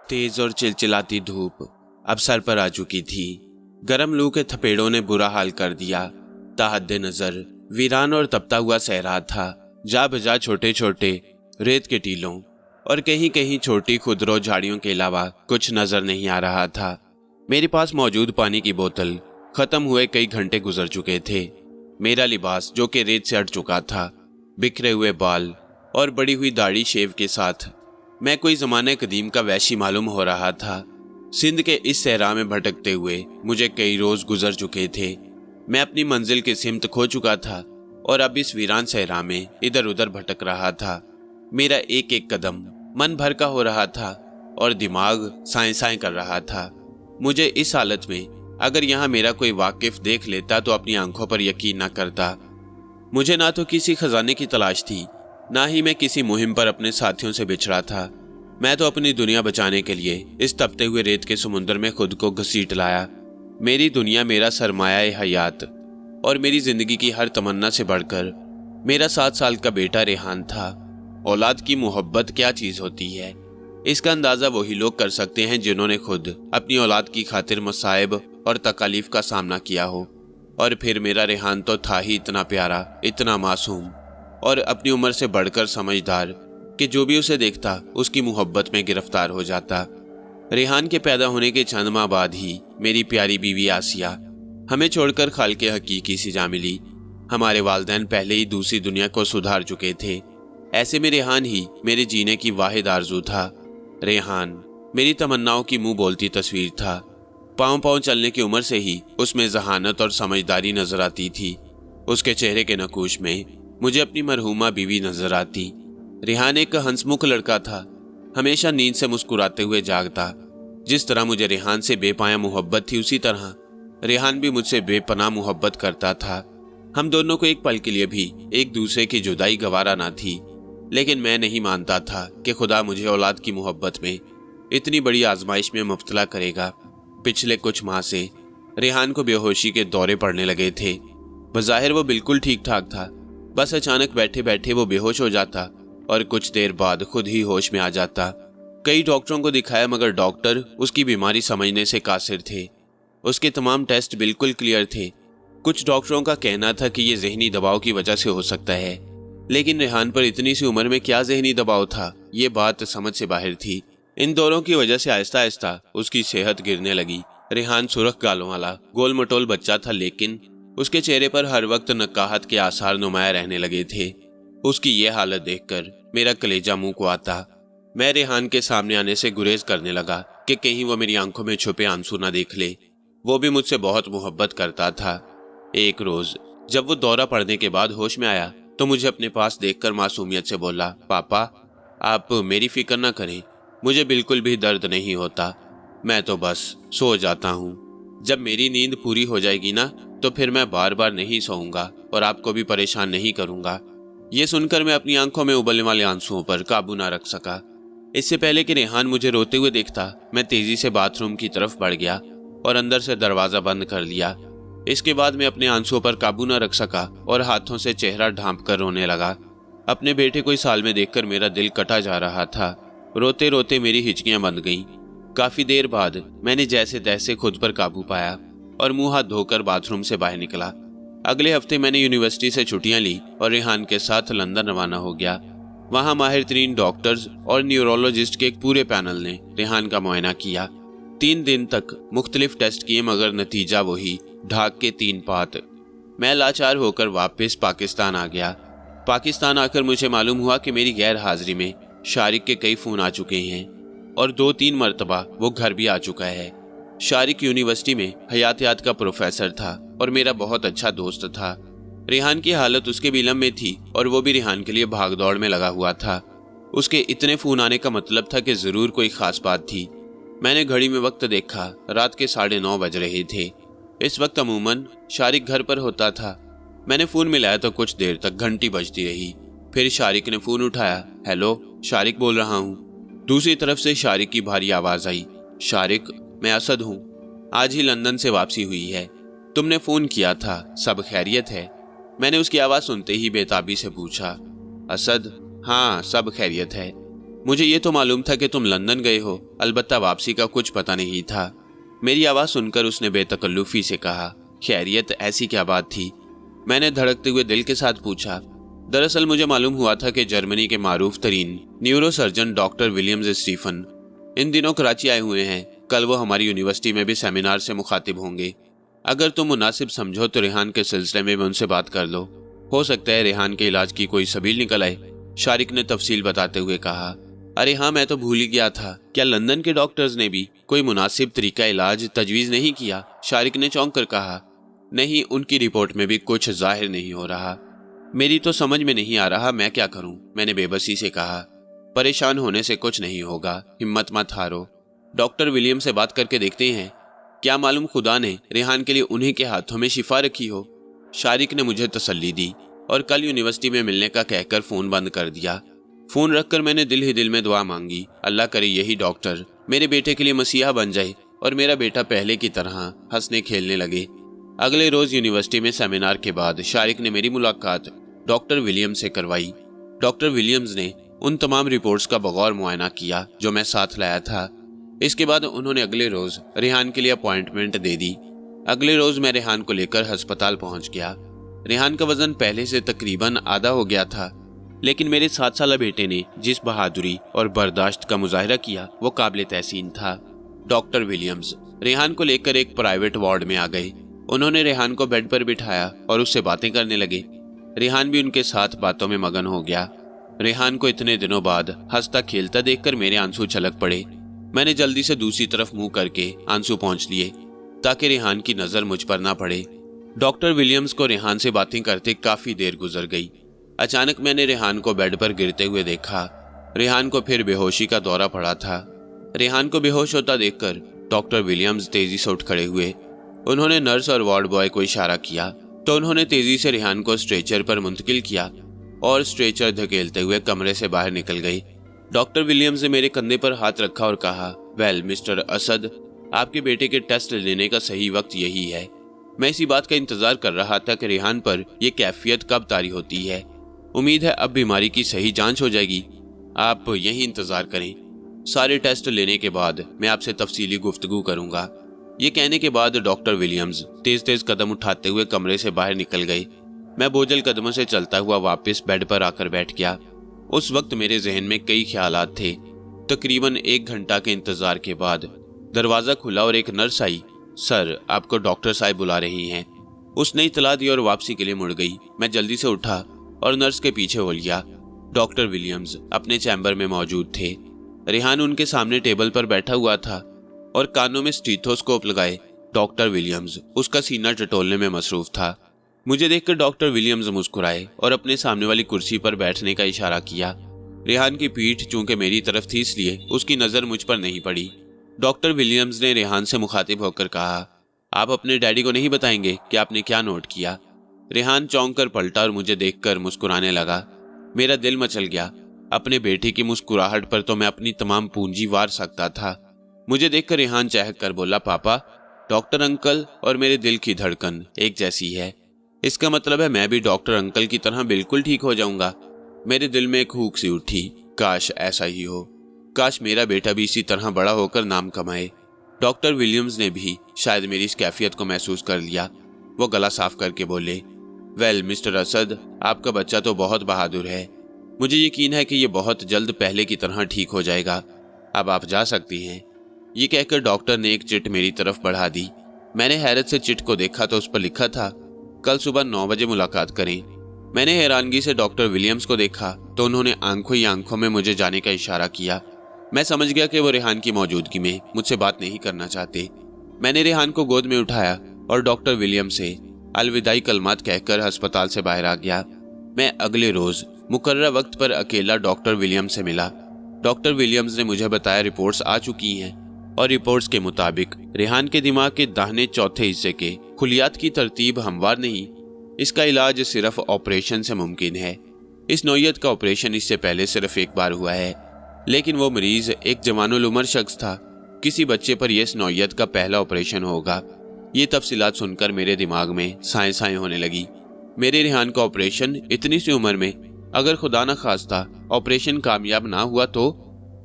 तेज और चिलचिलाती धूप अब सर पर आ चुकी थी। गर्म लू के थपेड़ों ने बुरा हाल कर दिया। ताहद्दे नजर वीरान और तपता हुआ सहरा था। जा बजा छोटे छोटे रेत के टीलों और कहीं कहीं छोटी खुदरो झाड़ियों के अलावा कुछ नजर नहीं आ रहा था। मेरे पास मौजूद पानी की बोतल खत्म हुए कई घंटे गुजर चुके थे। मेरा लिबास जो कि रेत से हट चुका था, बिखरे हुए बाल और बड़ी हुई दाढ़ी शेव के साथ मैं कोई ज़माने कदीम का वैशी मालूम हो रहा था। सिंध के इस सहरा में भटकते हुए मुझे कई रोज गुजर चुके थे। मैं अपनी मंजिल की सिमत खो चुका था और अब इस वीरान सहरा में इधर उधर भटक रहा था। मेरा एक एक कदम मन भर का हो रहा था और दिमाग साएं साएं कर रहा था। मुझे इस हालत में अगर यहाँ मेरा कोई वाकिफ देख लेता तो अपनी आंखों पर यकीन न करता। मुझे ना तो किसी खजाने की तलाश थी, ना ही मैं किसी मुहिम पर अपने साथियों से बिछड़ा था। मैं तो अपनी दुनिया बचाने के लिए इस तपते हुए रेत के समुद्र में खुद को घसीट लाया। मेरी दुनिया मेरा सरमाया हयात और मेरी जिंदगी की हर तमन्ना से बढ़कर मेरा 7 साल का बेटा रेहान था। औलाद की मोहब्बत क्या चीज होती है, इसका अंदाजा वही लोग कर सकते हैं जिन्होंने खुद अपनी औलाद की खातिर मसाइब और तकालीफ का सामना किया हो। और फिर मेरा रेहान तो था ही इतना प्यारा, इतना मासूम और अपनी उम्र से बढ़कर समझदार कि जो भी उसे देखता उसकी मोहब्बत में गिरफ्तार हो जाता। रेहान के पैदा होने के चंद माह बाद ही मेरी प्यारी बीवी आसिया हमें छोड़कर खाल के हकीकी सी जा मिली। हमारे वालिदैन पहले ही दूसरी दुनिया को सुधार चुके थे। ऐसे में रेहान ही मेरे जीने की वाहिद आरजू था। रेहान मेरी तमन्नाओं की मुंह बोलती तस्वीर था। पाँव पाँव चलने की उम्र से ही उसमें जहानत और समझदारी नजर आती थी। उसके चेहरे के नकूश में मुझे अपनी मरहूमा बीवी नजर आती। रेहान एक हंसमुख लड़का था, हमेशा नींद से मुस्कुराते हुए जागता। जिस तरह मुझे रेहान से बेपाया मोहब्बत थी, उसी तरह रेहान भी मुझसे बेपनाह मोहब्बत करता था। हम दोनों को एक पल के लिए भी एक दूसरे की जुदाई गवारा ना थी। लेकिन मैं नहीं मानता था कि खुदा मुझे औलाद की मोहब्बत में इतनी बड़ी आजमाइश में मुब्तला करेगा। पिछले कुछ माह से रेहान को बेहोशी के दौरे पड़ने लगे थे। बज़ाहिर वो बिल्कुल ठीक ठाक था, बस अचानक बैठे बैठे वो बेहोश हो जाता और कुछ देर बाद खुद ही होश में आ जाता। कई डॉक्टरों को दिखाया मगर डॉक्टर उसकी बीमारी समझने से कासिर थे। उसके तमाम टेस्ट बिल्कुल क्लियर थे। कुछ डॉक्टरों का कहना था कि ये जहनी दबाव की वजह से हो सकता है, लेकिन रेहान पर इतनी सी उम्र में क्या जहनी दबाव था, ये बात समझ से बाहर थी। इन दौरों की वजह से आहिस्ता आहिस्ता उसकी सेहत गिरने लगी। रेहान सुर्ख गालों वाला गोल मटोल बच्चा था, लेकिन उसके चेहरे पर हर वक्त नकाहत के आसार नुमाया रहने लगे थे। उसकी ये हालत देखकर मेरा कलेजा मुंह को आता। मैं रेहान के सामने आने से गुरेज करने लगा कि कहीं वो मेरी आंखों में छुपे आंसू ना देख ले। वो भी मुझसे बहुत मोहब्बत करता था। एक रोज जब वो दौरा पड़ने के बाद होश में आया तो मुझे अपने पास देखकर मासूमियत से बोला, पापा आप मेरी फिक्र ना करें, मुझे बिल्कुल भी दर्द नहीं होता, मैं तो बस सो जाता हूँ। जब मेरी नींद पूरी हो जाएगी ना तो फिर मैं बार बार नहीं सोऊंगा और आपको भी परेशान नहीं करूंगा। ये सुनकर मैं अपनी आंखों में उबलने वाले आंसुओं पर काबू ना रख सका। इससे पहले कि रेहान मुझे रोते हुए देखता, मैं तेजी से बाथरूम की तरफ बढ़ गया और अंदर से दरवाजा बंद कर लिया। इसके बाद मैं अपने आंसुओं पर काबू न रख सका और हाथों से चेहरा ढांप कर रोने लगा। अपने बेटे को इस हाल में देखकर मेरा दिल कटा जा रहा था। रोते रोते मेरी हिचकियां बंद गईं। काफी देर बाद मैंने जैसे तैसे खुद पर काबू पाया और मुंह हाथ धोकर बाथरूम से बाहर निकला। अगले हफ्ते मैंने यूनिवर्सिटी से छुट्टियां ली और रेहान के साथ लंदन रवाना हो गया। वहां माहिर तरीन डॉक्टर्स और न्यूरोलॉजिस्ट के एक पूरे पैनल ने रेहान का मुआयना किया। 3 दिन तक मुख्तलिफ टेस्ट किए मगर नतीजा वही, ढाक के 3 पात। मैं लाचार होकर वापस पाकिस्तान आ गया। पाकिस्तान आकर मुझे मालूम हुआ कि मेरी गैर हाजिरी में शारिक के कई फ़ोन आ चुके हैं और 2-3 मरतबा वो घर भी आ चुका है। शारिक यूनिवर्सिटी में हयातियात का प्रोफेसर था और मेरा बहुत अच्छा दोस्त था। रेहान की हालत उसके भी इल्म में थी और वो भी रेहान के लिए भाग दौड़ में लगा हुआ था। उसके इतने फ़ोन आने का मतलब था कि ज़रूर कोई ख़ास बात थी। मैंने घड़ी में वक्त देखा, रात के 9:30 बज रहे थे। इस वक्त अमूमन शारिक घर पर होता था। मैंने फ़ोन मिलाया तो कुछ देर तक घंटी बजती रही। फिर शारिक ने फ़ोन उठाया। हेलो, शारिक बोल रहा हूँ। दूसरी तरफ से शारिक की भारी आवाज़ आई। शारिक, मैं असद हूँ, आज ही लंदन से वापसी हुई है, तुमने फ़ोन किया था, सब खैरियत है? मैंने उसकी आवाज़ सुनते ही बेताबी से पूछा। असद, हाँ सब खैरियत है। मुझे ये तो मालूम था कि तुम लंदन गए हो, अलबत्ता वापसी का कुछ पता नहीं था। मेरी आवाज़ सुनकर उसने बेतकल्लुफी से कहा, खैरियत, ऐसी क्या बात थी? मैंने धड़कते हुए दिल के साथ पूछा। दरअसल मुझे मालूम हुआ था कि जर्मनी के मारूफ तरीन न्यूरोसर्जन डॉक्टर विलियम्स स्टीफन इन दिनों कराची आए हुए हैं। कल वो हमारी यूनिवर्सिटी में भी सेमिनार से मुखातिब होंगे। अगर तुम मुनासिब समझो तो रेहान के सिलसिले में उनसे बात कर लो। हो सकता है रेहान के इलाज की कोई सबील निकल आए, शारिक ने तफसील बताते हुए कहा। अरे हाँ, मैं तो भूल ही गया था। क्या लंदन के डॉक्टर्स ने भी कोई मुनासिब तरीका इलाज तजवीज़ नहीं किया? शारिक ने चौंक कर कहा। नहीं, उनकी रिपोर्ट में भी कुछ जाहिर नहीं हो रहा। मेरी तो समझ में नहीं आ रहा मैं क्या करूं, मैंने बेबसी से कहा। परेशान होने से कुछ नहीं होगा, हिम्मत मत हारो। डॉक्टर विलियम से बात करके देखते हैं, क्या मालूम खुदा ने रेहान के लिए उन्हीं के हाथों में शिफा रखी हो। शारिक ने मुझे तसल्ली दी और कल यूनिवर्सिटी में मिलने का कहकर फ़ोन बंद कर दिया। फ़ोन रखकर मैंने दिल ही दिल में दुआ मांगी, अल्लाह करे यही डॉक्टर मेरे बेटे के लिए मसीहा बन जाए और मेरा बेटा पहले की तरह हंसने खेलने लगे। अगले रोज़ यूनिवर्सिटी में सेमिनार के बाद शारिक ने मेरी मुलाकात डॉक्टर विलियम्स से करवाई। डॉक्टर विलियम्स ने उन तमाम रिपोर्ट्स का बगौर मुआयना किया जो मैं साथ लाया था। इसके बाद उन्होंने अगले रोज़ रेहान के लिए अपॉइंटमेंट दे दी। अगले रोज़ मैं रेहान को लेकर अस्पताल पहुंच गया। रेहान का वज़न पहले से तकरीबन आधा हो गया था, लेकिन मेरे 7 साल बेटे ने जिस बहादुरी और बर्दाश्त का मुजाहिरा किया वो काबिल तहसीन था। डॉक्टर विलियम्स रेहान को लेकर एक प्राइवेट वार्ड में आ गए। उन्होंने रेहान को बेड पर बिठाया और उससे बातें करने लगे। रेहान भी उनके साथ बातों में मगन हो गया। रेहान को इतने दिनों बाद हंसता खेलता देखकर मेरे आंसू छलक पड़े। मैंने जल्दी से दूसरी तरफ मुंह करके आंसू पोंछ लिए ताकि रेहान की नज़र मुझ पर ना पड़े। डॉक्टर विलियम्स को रेहान से बातें करते काफ़ी देर गुजर गई। अचानक मैंने रेहान को बेड पर गिरते हुए देखा। रेहान को फिर बेहोशी का दौरा पड़ा था। रेहान को बेहोश होता देखकर डॉक्टर विलियम्स तेजी से उठ खड़े हुए। उन्होंने नर्स और वार्ड बॉय को इशारा किया तो उन्होंने तेजी से रेहान को स्ट्रेचर पर मुंतकिल किया और स्ट्रेचर धकेलते हुए कमरे से बाहर निकल गई। डॉक्टर विलियम्स ने मेरे कंधे पर हाथ रखा और कहा, वेल मिस्टर असद, आपके बेटे के टेस्ट लेने का सही वक्त यही है। मैं इसी बात का इंतजार कर रहा था कि रेहान पर यह कैफियत कब तारी होती है। उम्मीद है अब बीमारी की सही जांच हो जाएगी। आप यही इंतजार करें। सारे टेस्ट लेने के बाद मैं आपसे तफसीली गुफ्तगू करूंगा। ये कहने के बाद डॉक्टर विलियम्स तेज तेज कदम उठाते हुए कमरे से बाहर निकल गए। मैं बोझल कदमों से चलता हुआ वापस बेड पर आकर बैठ गया। उस वक्त मेरे जहन में कई ख्यालात थे। तकरीबन 1 घंटा के इंतजार के बाद दरवाज़ा खुला और एक नर्स आई। सर, आपको डॉक्टर साहब बुला रही हैं। उसने इतला दी और वापसी के लिए मुड़ गई। मैं जल्दी से उठा और नर्स के पीछे हो लिया। डॉक्टर विलियम्स अपने चैम्बर में मौजूद थे। रेहान उनके सामने टेबल पर बैठा हुआ था और कानों में स्टीथोस्कोप लगाए डॉक्टर विलियम्स उसका सीना टटोलने में मसरूफ था। मुझे देखकर डॉक्टर विलियम्स मुस्कुराए और अपने सामने वाली कुर्सी पर बैठने का इशारा किया। रेहान की पीठ चूंकि मेरी तरफ थी इसलिए उसकी नज़र मुझ पर नहीं पड़ी। डॉक्टर विलियम्स ने रेहान से मुखातिब होकर कहा, आप अपने डैडी को नहीं बताएंगे कि आपने क्या नोट किया? रेहान चौंक कर पलटा और मुझे देखकर मुस्कुराने लगा। मेरा दिल मचल गया। अपने बेटे की मुस्कुराहट पर तो मैं अपनी तमाम पूंजी वार सकता था। मुझे देखकर रेहान चहक कर बोला, पापा, डॉक्टर अंकल और मेरे दिल की धड़कन एक जैसी है। इसका मतलब है मैं भी डॉक्टर अंकल की तरह बिल्कुल ठीक हो जाऊंगा। मेरे दिल में एक हूक सी उठी, काश ऐसा ही हो। काश मेरा बेटा भी इसी तरह बड़ा होकर नाम कमाए। डॉक्टर विलियम्स ने भी शायद मेरी इस कैफियत को महसूस कर लिया। वो गला साफ करके बोले, वेल मिस्टर असद, आपका बच्चा तो बहुत बहादुर है। मुझे यकीन है कि ये बहुत जल्द पहले की तरह ठीक हो जाएगा। अब आप जा सकती हैं। ये कहकर डॉक्टर ने एक चिट मेरी तरफ बढ़ा दी। मैंने हैरत से चिट को देखा तो उस पर लिखा था, कल सुबह 9 बजे मुलाकात करें। मैंने हैरानगी से डॉक्टर विलियम्स को देखा तो उन्होंने आंखों ही आंखों में मुझे जाने का इशारा किया। मैं समझ गया कि वो रेहान की मौजूदगी में मुझसे बात नहीं करना चाहते। मैंने रेहान को गोद में उठाया और डॉक्टर विलियम्स से अलविदाई कलमात कहकर अस्पताल से बाहर आ गया। मैं अगले रोज मुकर्रर वक्त पर अकेला डॉक्टर विलियम्स से मिला। डॉक्टर विलियम्स ने मुझे बताया रिपोर्ट्स आ चुकी हैं और रिपोर्ट्स के मुताबिक रेहान के दिमाग के दाहिने चौथे हिस्से के खुलियात की तरतीब हमवार नहीं। इसका इलाज सिर्फ ऑपरेशन से मुमकिन है। इस नौयत का ऑपरेशन इससे पहले सिर्फ एक बार हुआ है, लेकिन वो मरीज एक जवानुल उम्र शख्स था। किसी बच्चे पर यह इस नौयत का पहला ऑपरेशन होगा। ये तफसीलात सुनकर मेरे दिमाग में साएं साएं होने लगी। मेरे रेहान का ऑपरेशन इतनी सी उम्र में, अगर खुदा न खास्ता ऑपरेशन कामयाब ना हुआ तो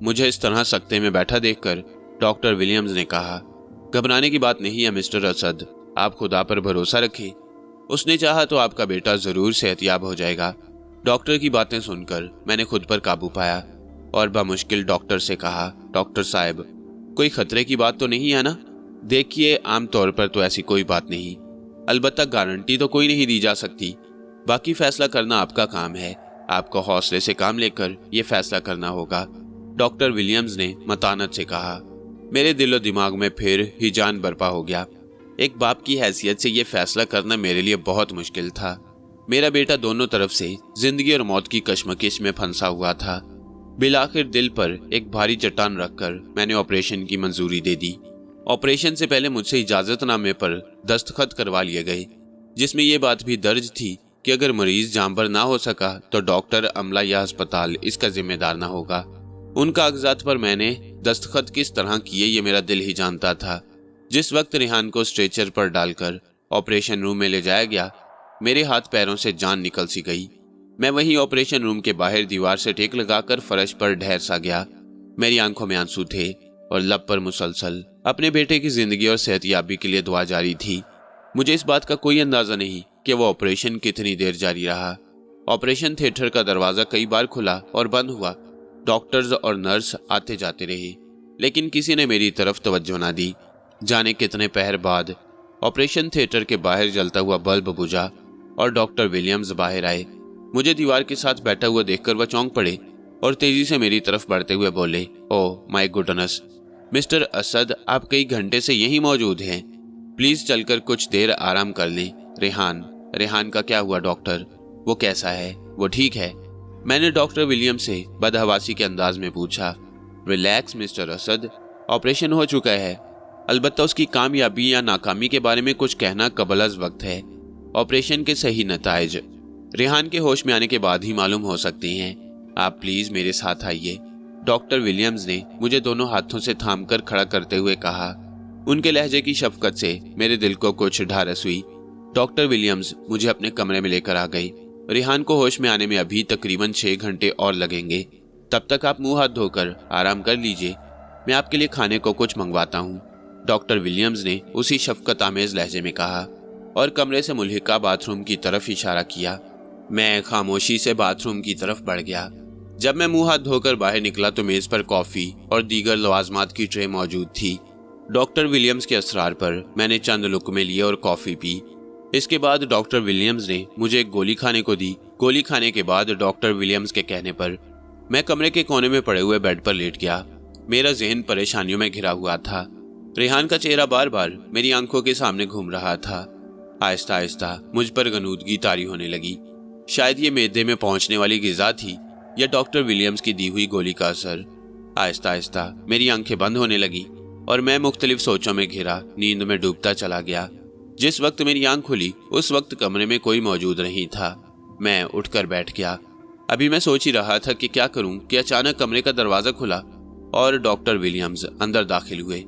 मुझे इस तरह सकते में बैठा देखकर डॉक्टर विलियम्स ने कहा, घबराने की बात नहीं है मिस्टर असद, आप खुदा पर भरोसा रखें। उसने चाहा तो आपका बेटा जरूर सेहतयाब हो जाएगा। डॉक्टर की बातें सुनकर मैंने खुद पर काबू पाया और बामुश्किल डॉक्टर से कहा, डॉक्टर साहब, कोई खतरे की बात तो नहीं है ना? देखिए, आमतौर पर तो ऐसी कोई बात नहीं, अलबत्ता गारंटी तो कोई नहीं दी जा सकती। बाकी फैसला करना आपका काम है, आपको हौसले से काम लेकर यह फैसला करना होगा, डॉक्टर विलियम्स ने मतानत से कहा। मेरे दिलो दिमाग में फिर हिजान बरपा हो गया। एक बाप की हैसियत से यह फैसला करना मेरे लिए बहुत मुश्किल था। मेरा बेटा दोनों तरफ से जिंदगी और मौत की कश्मकश में फंसा हुआ था। बिलाखिर दिल पर एक भारी चट्टान रखकर मैंने ऑपरेशन की मंजूरी दे दी। ऑपरेशन से पहले मुझसे इजाजतनामे पर दस्तखत करवा लिए गए, जिसमें यह बात भी दर्ज थी कि अगर मरीज जांबर ना हो सका तो डॉक्टर, अमला या अस्पताल इसका जिम्मेदार ना होगा। उन कागजात पर मैंने दस्तखत किस तरह किए ये मेरा दिल ही जानता था। जिस वक्त रेहान को स्ट्रेचर पर डालकर ऑपरेशन रूम में ले जाया गया, मेरे हाथ पैरों से जान निकल सी गई। मैं वहीं ऑपरेशन रूम के बाहर दीवार से टेक लगाकर फर्श पर ढेर सा गया। मेरी आंखों में आंसू थे और लब पर मुसलसल अपने बेटे की जिंदगी और सेहतयाबी के लिए दुआ जारी थी। मुझे इस बात का कोई अंदाजा नहीं कि वो ऑपरेशन कितनी देर जारी रहा। ऑपरेशन थिएटर का दरवाजा कई बार खुला और बंद हुआ। डॉक्टर्स और नर्स आते जाते रहे, लेकिन किसी ने मेरी तरफ तवज्जो ना दी। जाने कितने पहर बाद ऑपरेशन थिएटर के बाहर जलता हुआ बल्ब बुझा और डॉक्टर विलियम्स बाहर आए। मुझे दीवार के साथ बैठा हुआ देखकर वह चौंक पड़े और तेजी से मेरी तरफ बढ़ते हुए बोले, oh my goodness, mister Asad, आप कई घंटे से यहीं मौजूद हैं। प्लीज चलकर कुछ देर आराम कर लें। रेहान का क्या हुआ डॉक्टर? वो कैसा है? वो ठीक है? मैंने डॉक्टर विलियम से बदहवासी के अंदाज में पूछा। रिलैक्स मिस्टर असद, ऑपरेशन हो चुका है, अलबत्ता उसकी कामयाबी या नाकामी के बारे में कुछ कहना कबल वक्त है। ऑपरेशन के सही नताइज रेहान के होश में आने के बाद ही मालूम हो सकते हैं। आप प्लीज मेरे साथ आइए, डॉक्टर विलियम्स ने मुझे दोनों हाथों से थामकर खड़ा करते हुए कहा। उनके लहजे की शफकत से मेरे दिल को कुछ ढारस हुई। डॉक्टर विलियम्स मुझे अपने कमरे में लेकर आ गई। रेहान को होश में आने में अभी तकरीबन 6 घंटे और लगेंगे। तब तक आप मुंह हाथ धोकर आराम कर लीजिए, मैं आपके लिए खाने को कुछ मंगवाता हूँ, डॉक्टर विलियम्स ने उसी शफकत आमेज लहजे में कहा और कमरे से मुल्हिका बाथरूम की तरफ इशारा किया। मैं खामोशी से बाथरूम की तरफ बढ़ गया। जब मैं मुंह हाथ धोकर बाहर निकला तो मेज पर कॉफी और दीगर लवाजमात की ट्रे मौजूद थी। डॉक्टर विलियम्स के असरार पर मैंने चंद लुकमे लिए और कॉफी पी। इसके बाद डॉक्टर विलियम्स ने मुझे एक गोली खाने को दी। गोली खाने के बाद डॉक्टर विलियम्स के कहने पर मैं कमरे के कोने में पड़े हुए बेड पर लेट गया। मेरा जहन परेशानियों में घिरा हुआ था। रेहान का चेहरा बार बार मेरी आंखों के सामने घूम रहा था। आहिस्ता आहिस्ता मुझ पर गनूदगी तारी होने लगी। शायद ये मैदे में पहुंचने वाली गिजा थी या डॉक्टर विलियम्स की दी हुई गोली का असर। आहिस्ता आहिस्ता मेरी आंखें बंद होने लगी और मैं मुख्तलिफ सोचों में घिरा नींद में डूबता चला गया। जिस वक्त मेरी आंख खुली उस वक्त कमरे में कोई मौजूद नहीं था। मैं उठकर बैठ गया। अभी मैं सोच ही रहा था कि क्या करूं कि अचानक कमरे का दरवाजा खुला और डॉक्टर विलियम्स अंदर दाखिल हुए।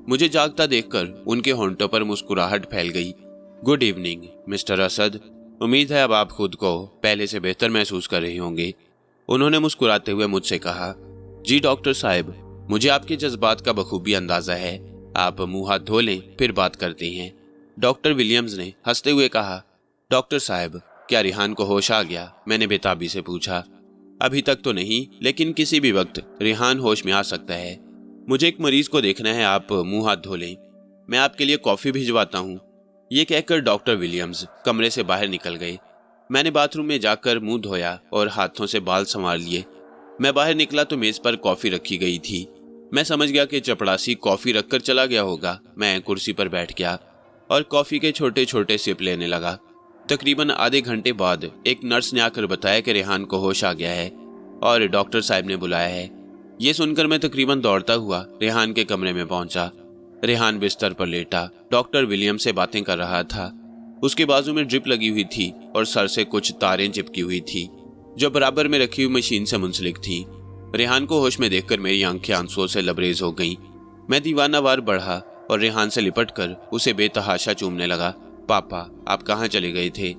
मुझे जागता देखकर उनके होंठों पर मुस्कुराहट फैल गई। गुड इवनिंग मिस्टर असद, उम्मीद है अब आप खुद को पहले से बेहतर महसूस कर रहे होंगे, उन्होंने मुस्कुराते हुए मुझसे कहा। जी डॉक्टर साहब, मुझे आपके जज्बात का बखूबी अंदाजा है, आप मुंह हाथ धो लें फिर बात करते हैं, डॉक्टर विलियम्स ने हंसते हुए कहा। डॉक्टर साहब, क्या रेहान को होश आ गया? मैंने बेताबी से पूछा। अभी तक तो नहीं, लेकिन किसी भी वक्त रेहान होश में आ सकता है। मुझे एक मरीज को देखना है, आप मुंह हाथ धो लें, मैं आपके लिए कॉफी भिजवाता हूँ। ये कहकर डॉक्टर विलियम्स कमरे से बाहर निकल गए। मैंने बाथरूम में जाकर मुंह धोया और हाथों से बाल संवार लिए। मैं बाहर निकला तो मेज पर कॉफी रखी गई थी। मैं समझ गया कि चपड़ासी कॉफी रखकर चला गया होगा। मैं कुर्सी पर बैठ गया और कॉफी के छोटे छोटे सिप लेने लगा। तकरीबन आधे घंटे बाद एक नर्स ने आकर बताया कि रेहान को होश आ गया है और डॉक्टर साहब ने बुलाया है। ये सुनकर मैं तकरीबन दौड़ता हुआ रेहान के कमरे में पहुंचा। रेहान बिस्तर पर लेटा डॉक्टर विलियम से बातें कर रहा था। उसके बाजू में ड्रिप लगी हुई थी और सर से कुछ तारें चिपकी हुई थी जो बराबर में रखी हुई मशीन से मुंसलिक थी। रेहान को होश में देखकर मेरी आंखें आंसुओं से लबरेज हो गईं। मैं दीवानावार बढ़ा और रेहान से लिपटकर उसे बेतहाशा चूमने लगा। पापा, आप कहाँ चले गए थे?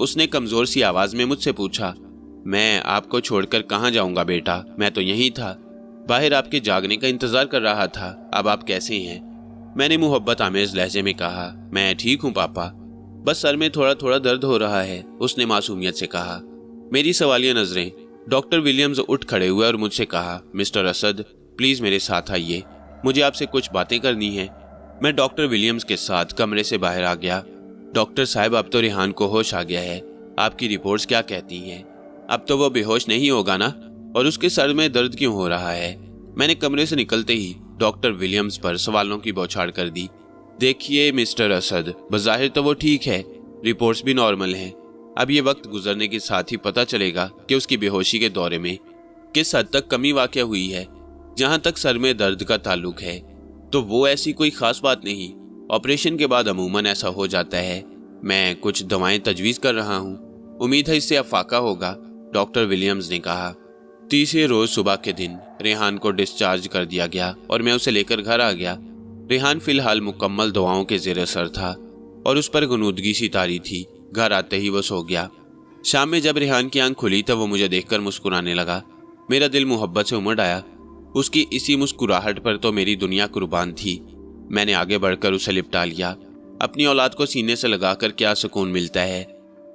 उसने कमजोर सी आवाज में मुझसे पूछा। मैं आपको छोड़कर कहाँ जाऊंगा बेटा, मैं तो यहीं था। बाहर आपके जागने का इंतजार कर रहा था। अब आप कैसे हैं? मैंने मोहब्बत आमेज लहजे में कहा। मैं ठीक हूँ पापा, बस सर में थोड़ा थोड़ा दर्द हो रहा है, उसने मासूमियत से कहा। मेरी सवालिया नजरें। डॉक्टर विलियम्स उठ खड़े हुए और मुझसे कहा, मिस्टर असद प्लीज मेरे साथ आइए, मुझे आपसे कुछ बातें करनी है। मैं डॉक्टर विलियम्स के साथ कमरे से बाहर आ गया। डॉक्टर साहब, अब तो रेहान को होश आ गया है, आपकी रिपोर्ट्स क्या कहती हैं? अब तो वो बेहोश नहीं होगा ना? और उसके सर में दर्द क्यों हो रहा है? मैंने कमरे से निकलते ही डॉक्टर विलियम्स पर सवालों की बौछार कर दी। देखिए मिस्टर असद, बज़ाहिर तो वो ठीक है, रिपोर्ट्स भी नॉर्मल हैं। अब ये वक्त गुजरने के साथ ही पता चलेगा कि उसकी बेहोशी के दौरे में किस हद तक कमी वाक़या हुई है। जहां तक सर में दर्द का ताल्लुक है तो वो ऐसी कोई खास बात नहीं, ऑपरेशन के बाद अमूमन ऐसा हो जाता है। मैं कुछ दवाएं तजवीज़ कर रहा हूँ, उम्मीद है इससे अफाका होगा, डॉक्टर विलियम्स ने कहा। तीसरे रोज सुबह के दिन रेहान को डिस्चार्ज कर दिया गया और मैं उसे लेकर घर आ गया। रेहान फिलहाल मुकम्मल दवाओं के ज़ेर असर था और उस पर गुनूदगी सी तारी थी। घर आते ही वो सो गया। शाम में जब रेहान की आंख खुली तब वो मुझे देखकर मुस्कुराने लगा। मेरा दिल मोहब्बत से उमड़ आया। उसकी इसी मुस्कुराहट पर तो मेरी दुनिया कुर्बान थी। मैंने आगे बढ़कर उसे लिपटा लिया। अपनी औलाद को सीने से लगाकर क्या सुकून मिलता है,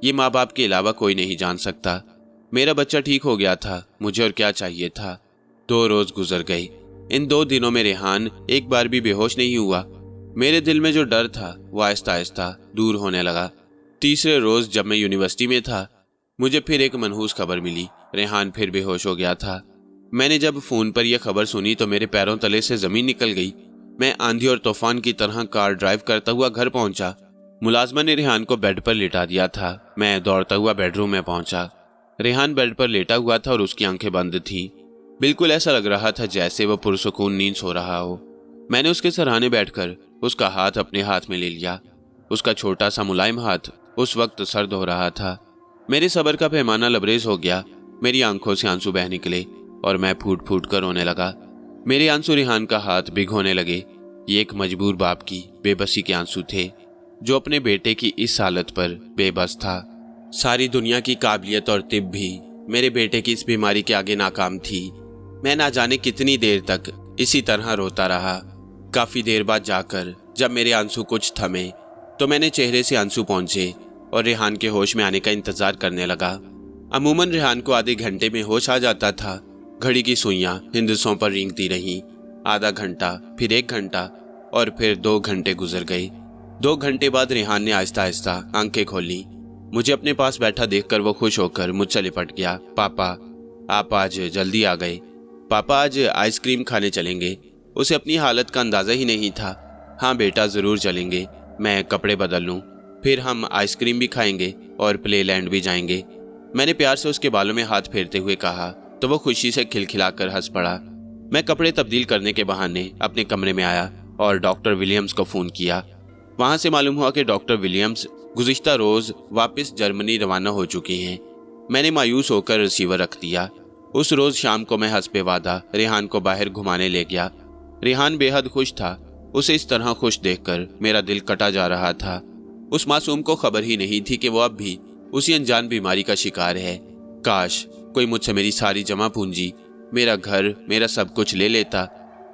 ये माँ बाप के अलावा कोई नहीं जान सकता। मेरा बच्चा ठीक हो गया था, मुझे और क्या चाहिए था। 2 रोज गुजर गए। इन 2 दिनों में रेहान एक बार भी बेहोश नहीं हुआ। मेरे दिल में जो डर था वो आहिस्ता आहिस्ता दूर होने लगा। तीसरे रोज जब मैं यूनिवर्सिटी में था, मुझे फिर एक मनहूस खबर मिली। रेहान फिर बेहोश हो गया था। मैंने जब फोन पर यह खबर सुनी तो मेरे पैरों तले से जमीन निकल गई। मैं आंधी और तूफान की तरह कार ड्राइव करता हुआ घर पहुंचा। मुलाजमा ने रेहान को बेड पर लिटा दिया था। मैं दौड़ता हुआ बेडरूम में पहुंचा। रेहान बेड पर लेटा हुआ था और उसकी आंखें बंद थीं। बिल्कुल ऐसा लग रहा था जैसे वह पुरसुकून नींद सो रहा हो। मैंने उसके सराहने बैठकर उसका हाथ अपने हाथ में ले लिया। उसका छोटा सा मुलायम हाथ उस वक्त सर्द हो रहा था। मेरे सब्र का पैमाना लबरेज हो गया। मेरी आंखों से आंसू बह निकले और मैं फूट फूट कर रोने लगा। मेरे आंसू रेहान का हाथ भिगोने लगे। ये एक मजबूर बाप की बेबसी के आंसू थे, जो अपने बेटे की इस हालत पर बेबस था। सारी दुनिया की काबिलियत और तिब भी मेरे बेटे की इस बीमारी के आगे नाकाम थी। मैं ना जाने कितनी देर तक इसी तरह रोता रहा। काफी देर बाद जाकर जब मेरे आंसू कुछ थमे तो मैंने चेहरे से आंसू पहुंचे और रेहान के होश में आने का इंतजार करने लगा। अमूमन रेहान को आधे घंटे में होश आ जाता था। घड़ी की सुइयां हिंदुस्तान पर रेंगती रहीं। आधा घंटा, फिर 1 घंटा और फिर 2 घंटे गुजर गए। 2 घंटे बाद रेहान ने आहिस्ता आहिस्ता आंखें खोली। मुझे अपने पास बैठा देखकर वो खुश होकर मुझसे लिपट गया। पापा, आप आज जल्दी आ गए। पापा, आज आइसक्रीम खाने चलेंगे। उसे अपनी हालत का अंदाजा ही नहीं था। हाँ बेटा, जरूर चलेंगे। मैं कपड़े बदल लूं, फिर हम आइसक्रीम भी खाएंगे और प्ले लैंड भी जाएंगे। मैंने प्यार से उसके बालों में हाथ फेरते हुए कहा तो वो खुशी से खिलखिलाकर हंस पड़ा। मैं कपड़े तब्दील करने के बहाने अपने कमरे में आया और डॉक्टर विलियम्स को फोन किया। वहां से मालूम हुआ कि डॉक्टर विलियम्स गुज़िश्ता रोज वापस जर्मनी रवाना हो चुकी हैं। मैंने मायूस होकर रिसीवर रख दिया। उस रोज शाम को मैं हंसपे वादा रेहान को बाहर घुमाने ले गया। रेहान बेहद खुश था। उसे इस तरह खुश देखकर मेरा दिल कटा जा रहा था। उस मासूम को खबर ही नहीं थी कि वो अब भी उसी अनजान बीमारी का शिकार है। काश कोई मुझसे मेरी सारी जमा पूंजी, मेरा घर, मेरा सब कुछ ले लेता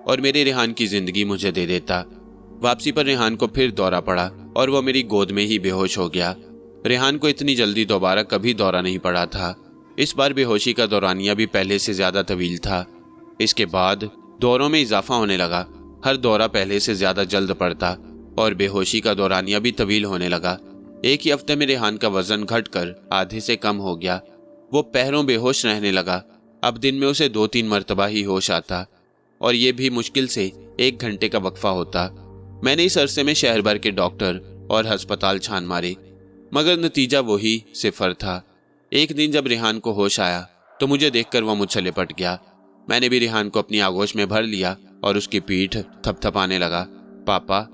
और मेरे रेहान की जिंदगी मुझे दे देता। वापसी पर रेहान को फिर दौरा पड़ा और वो मेरी गोद में ही बेहोश हो गया। रेहान को इतनी जल्दी दोबारा कभी दौरा नहीं पड़ा था। इस बार बेहोशी का दौरानिया भी पहले से ज्यादा तवील था। इसके बाद दौरों में इजाफा होने लगा। हर दौरा पहले से ज्यादा जल्द पड़ता और बेहोशी का दौरानिया भी तवील होने लगा। एक ही हफ्ते में रेहान का वजन घटकर आधे से कम हो गया। वो पहरों बेहोश रहने लगा। अब दिन में उसे 2-3 मरतबा ही होश आता और ये भी मुश्किल से 1 घंटे का वक्फा होता। मैंने इस अरसे में शहर भर के डॉक्टर और अस्पताल छान मारे, मगर नतीजा वही 0 था। एक दिन जब रेहान को होश आया तो मुझे देखकर वो मुझसे लिपट गया। मैंने भी रेहान को अपनी आगोश में भर लिया और उसकी पीठ थपथपाने लगा। पापा,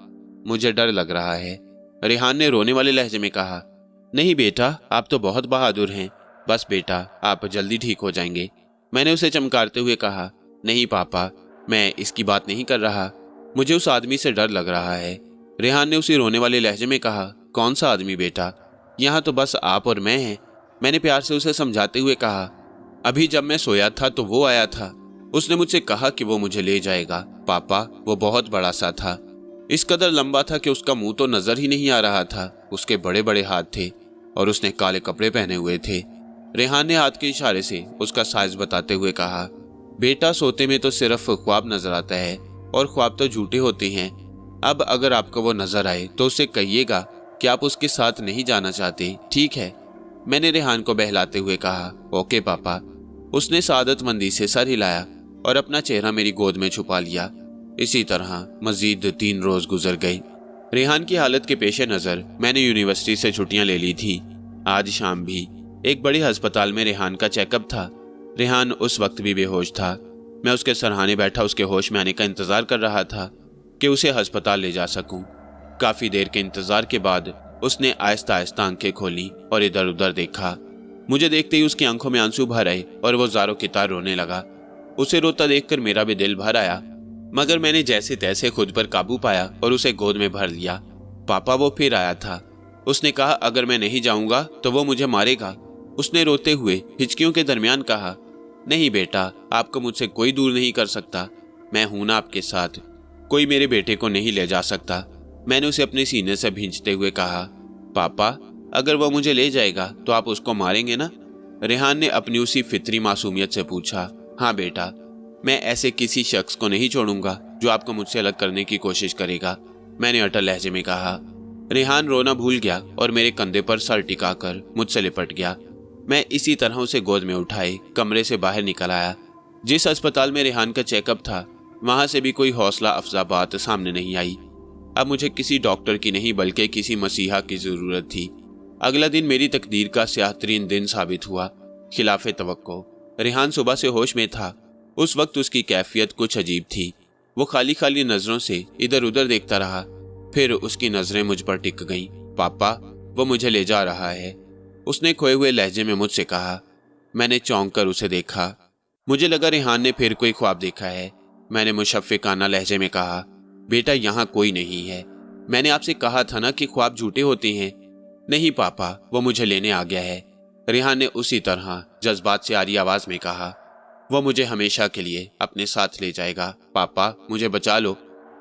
मुझे डर लग रहा है, रेहान ने रोने वाले लहजे में कहा। नहीं बेटा, आप तो बहुत बहादुर हैं। बस बेटा, आप जल्दी ठीक हो जाएंगे, मैंने उसे चमकारते हुए कहा। नहीं पापा, मैं इसकी बात नहीं कर रहा, मुझे उस आदमी से डर लग रहा है। रेहान ने उसी रोने वाले लहजे में कहा। कौन सा आदमी बेटा? यहाँ तो बस आप और मैं हैं, मैंने प्यार से उसे समझाते हुए कहा। अभी जब मैं सोया था तो वो आया था, उसने मुझसे कहा कि वो मुझे ले जाएगा। पापा, वो बहुत बड़ा सा था, इस कदर लंबा था कि उसका मुंह तो नजर ही नहीं आ रहा था। उसके बड़े बड़े हाथ थे और उसने काले कपड़े पहने हुए थे। रेहान ने हाथ के इशारे से उसका साइज बताते हुए कहा, बेटा, सोते में तो सिर्फ ख्वाब नजर आता है और ख्वाब तो झूठे होते हैं। अब अगर आपको वो नजर आए तो उसे कहिएगा कि आप उसके साथ नहीं जाना चाहते, ठीक है? मैंने रेहान को बहलाते हुए कहा, ओके पापा। उसने सादतमंदी से सर हिलाया और अपना चेहरा मेरी गोद में छुपा लिया। इसी तरह मजीद 3 रोज गुजर गई। रेहान की हालत के पेश नजर मैंने यूनिवर्सिटी से छुट्टियां ले ली थी। आज शाम भी एक बड़े अस्पताल में रेहान का चेकअप था। रेहान उस वक्त भी बेहोश था। मैं उसके सरहाने बैठा उसके होश में आने का इंतजार कर रहा था कि उसे अस्पताल ले जा सकूं। काफी देर के इंतजार के बाद उसने आहिस्ता आहिस्ता आंखें खोली और इधर उधर देखा। मुझे देखते ही उसकी आंखों में आंसू भर आए और वो ज़ारों की तार रोने लगा। उसे रोता देखकर मेरा भी दिल भर आया, मगर मैंने जैसे तैसे खुद पर काबू पाया और उसे गोद में भर लिया। पापा, वो फिर आया था। उसने कहा, अगर मैं नहीं जाऊंगा तो वो मुझे मारेगा। उसने रोते हुए हिचकियों के दरमियान कहा, नहीं बेटा, आपको मुझसे कोई दूर नहीं कर सकता। मैं हूं ना आपके साथ। कोई मेरे बेटे को नहीं ले जा सकता। मैंने उसे अपने सीने से भींचते हुए कहा, पापा, अगर वो मुझे ले जाएगा तो आप उसको मारेंगे ना? रेहान ने अपनी उसी फितरी मासूमियत से पूछा। हाँ बेटा, मैं ऐसे किसी शख्स को नहीं छोड़ूंगा जो आपको मुझसे अलग करने की कोशिश करेगा, मैंने अटल लहजे में कहा। रेहान रोना भूल गया और मेरे कंधे पर सर टिकाकर मुझसे लिपट गया। मैं इसी तरह उसे गोद में उठाए कमरे से बाहर निकल आया। जिस अस्पताल में रेहान का चेकअप था, वहां से भी कोई हौसला अफजा बात सामने नहीं आई। अब मुझे किसी डॉक्टर की नहीं बल्कि किसी मसीहा की जरूरत थी। अगला दिन मेरी तकदीर का स्याह-तरीन दिन साबित हुआ। खिलाफे तवक्को रेहान सुबह से होश में था। उस वक्त उसकी कैफियत कुछ अजीब थी। वो खाली खाली नजरों से इधर उधर देखता रहा, फिर उसकी नजरें मुझ पर टिक गईं। पापा, वो मुझे ले जा रहा है, उसने खोए हुए लहजे में मुझसे कहा। मैंने चौंक कर उसे देखा। मुझे लगा रेहान ने फिर कोई ख्वाब देखा है। मैंने मुशफ़िकाना लहजे में कहा, बेटा, यहाँ कोई नहीं है। मैंने आपसे कहा था ना कि ख्वाब झूठे होते हैं। नहीं पापा, वो मुझे लेने आ गया है, रेहान ने उसी तरह जज्बात से आ रही आवाज में कहा। वो मुझे हमेशा के लिए अपने साथ ले जाएगा। पापा, मुझे बचा लो।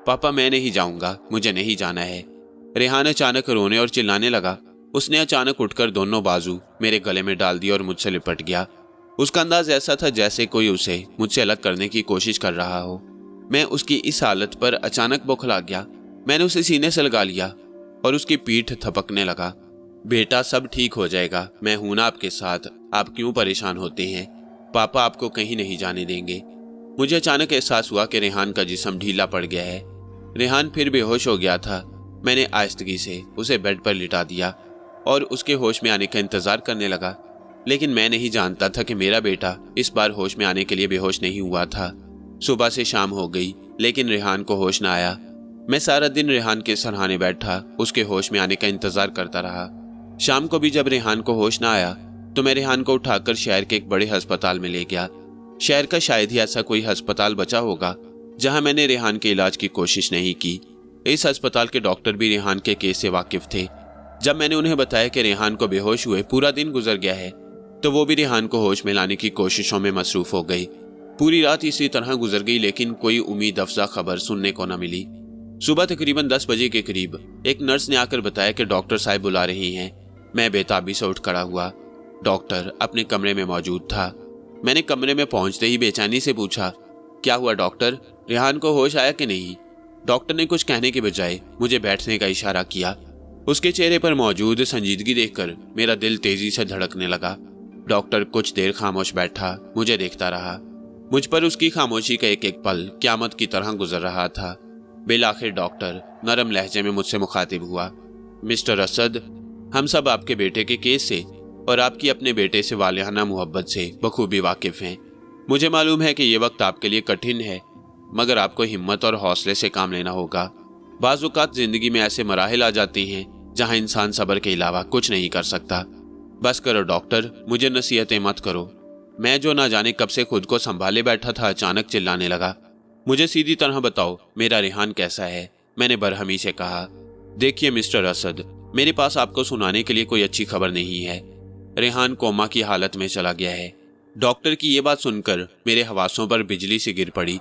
पापा, मैं नहीं जाऊंगा, मुझे नहीं जाना है। रेहान अचानक रोने और चिल्लाने लगा। उसने अचानक उठकर दोनों बाजू मेरे गले में डाल दिए और मुझसे लिपट गया। उसका अंदाज ऐसा था जैसे कोई उसे मुझसे अलग करने की कोशिश कर रहा हो। मैं उसकी इस हालत पर अचानक बौखला गया। मैंने उसे सीने से लगा लिया और उसकी पीठ थपकने लगा। बेटा, सब ठीक हो जाएगा, मैं हूं ना आपके साथ, आप क्यों परेशान होते हैं? पापा आपको कहीं नहीं जाने देंगे। मुझे अचानक एहसास हुआ कि रेहान का जिस्म ढीला पड़ गया है। रेहान फिर बेहोश हो गया था। मैंने आहिस्तगी से उसे बेड पर लिटा दिया और उसके होश में आने का इंतजार करने लगा, लेकिन मैं नहीं जानता था कि मेरा बेटा इस बार होश में आने के लिए बेहोश नहीं हुआ था। सुबह से शाम हो गई, लेकिन रेहान को होश न आया। मैं सारा दिन रेहान के सरहाने बैठा उसके होश में आने का इंतजार करता रहा। शाम को भी जब रेहान को होश न आया तो मैं रेहान को उठाकर शहर के एक बड़े अस्पताल में ले गया। शहर का शायद ही ऐसा कोई अस्पताल बचा होगा जहां मैंने रेहान के इलाज की कोशिश नहीं की। इस अस्पताल के डॉक्टर भी रेहान के केस से वाकिफ थे। जब मैंने उन्हें बताया कि रेहान को बेहोश हुए पूरा दिन गुजर गया है, तो वो भी रेहान को होश में लाने की कोशिशों में मसरूफ हो गई। पूरी रात इसी तरह गुजर गई, लेकिन कोई उम्मीद अफजा खबर सुनने को न मिली। सुबह तकरीबन 10 बजे के करीब एक नर्स ने आकर बताया कि डॉक्टर साहब बुला रही हैं। मैं बेताबी से उठ खड़ा हुआ। डॉक्टर अपने कमरे में मौजूद था। मैंने कमरे में पहुंचते ही बेचैनी से पूछा, क्या हुआ डॉक्टर, रेहान को होश आया कि नहीं? डॉक्टर ने कुछ कहने के बजाय मुझे बैठने का इशारा किया। उसके चेहरे पर मौजूद संजीदगी देखकर मेरा दिल तेजी से धड़कने लगा। डॉक्टर कुछ देर खामोश बैठा मुझे देखता रहा। मुझ पर उसकी खामोशी का एक एक पल क़यामत की तरह गुजर रहा था। बिलाखिर डॉक्टर नरम लहजे में मुझसे मुखातिब हुआ, मिस्टर असद, हम सब आपके बेटे के केस से और आपकी अपने बेटे से वालिहाना मोहब्बत से बखूबी वाकिफ हैं। मुझे मालूम है कि ये वक्त आपके लिए कठिन है, मगर आपको हिम्मत और हौसले से काम लेना होगा। बाज़-औक़ात जिंदगी में ऐसे मराहिल आ जाते हैं जहां इंसान सब्र के अलावा कुछ नहीं कर सकता। बस करो डॉक्टर, मुझे नसीहतें मत करो। मैं जो ना जाने कब से खुद को संभाले बैठा था अचानक चिल्लाने लगा, मुझे सीधी तरह बताओ, मेरा रेहान कैसा है? मैंने बरहमी से कहा। देखिए मिस्टर असद, मेरे पास आपको सुनाने के लिए कोई अच्छी खबर नहीं है। रेहान कोमा की हालत में चला गया है। डॉक्टर की ये बात सुनकर मेरे हवासों पर बिजली सी गिर पड़ी।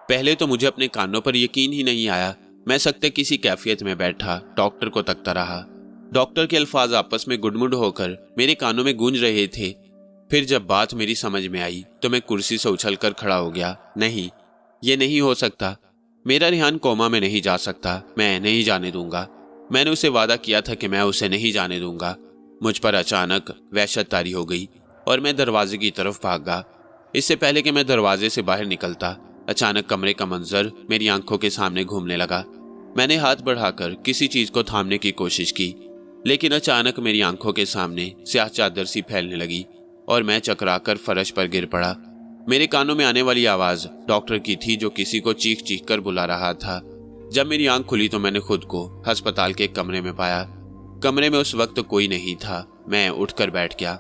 पहले तो मुझे अपने कानों पर यकीन ही नहीं आया। मैं सख्त किसी कैफियत में बैठा डॉक्टर को तकता रहा। डॉक्टर के अल्फाज आपस में गुडमुड होकर मेरे कानों में गूंज रहे थे। फिर जब बात मेरी समझ में आई तो मैं कुर्सी से उछलकर खड़ा हो गया। नहीं, ये नहीं हो सकता। मेरा रेहान कोमा में नहीं जा सकता। मैं नहीं जाने दूंगा। मैंने उसे वादा किया था कि मैं उसे नहीं जाने दूंगा। मुझ पर अचानक वहशत तारी हो गई और मैं दरवाजे की तरफ भागा। इससे पहले कि मैं दरवाजे से बाहर निकलता, अचानक कमरे का मंजर मेरी आंखों के सामने घूमने लगा। मैंने हाथ बढ़ाकर किसी चीज को थामने की कोशिश की, लेकिन अचानक मेरी आंखों के सामने स्याह चादर सी फैलने लगी और मैं चकराकर फर्श पर गिर पड़ा। मेरे कानों में आने वाली आवाज डॉक्टर की थी, जो किसी को चीख चीख कर बुला रहा था। जब मेरी आंख खुली तो मैंने खुद को अस्पताल के कमरे में पाया। कमरे में उस वक्त कोई नहीं था। मैं उठकर बैठ गया।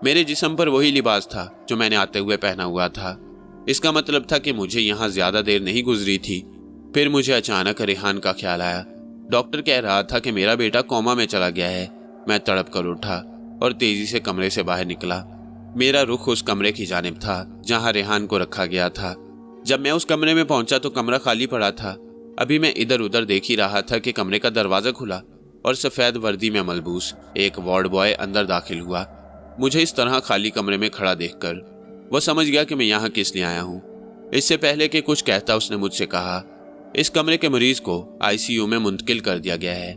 मेरे जिस्म पर वही लिबास था जो मैंने आते हुए पहना हुआ था। इसका मतलब था कि मुझे यहाँ ज्यादा देर नहीं गुजरी थी। फिर मुझे अचानक रेहान का ख्याल आया। डॉक्टर कह रहा था कि मेरा बेटा कोमा में चला गया है। मैं तड़प कर उठा और तेजी से कमरे से बाहर निकला। मेरा रुख उस कमरे की जानिब था जहां रेहान को रखा गया था। जब मैं उस कमरे में पहुंचा तो कमरा खाली पड़ा था। अभी मैं इधर उधर देख ही रहा था कि कमरे का दरवाजा खुला और सफेद वर्दी में मलबूस एक वार्ड बॉय अंदर दाखिल हुआ। मुझे इस तरह खाली कमरे में खड़ा देखकर वो समझ गया कि मैं यहाँ किस लिए आया हूँ। इससे पहले कि कुछ कहता उसने मुझसे कहा, इस कमरे के मरीज को आईसीयू में मुंतकिल कर दिया गया है।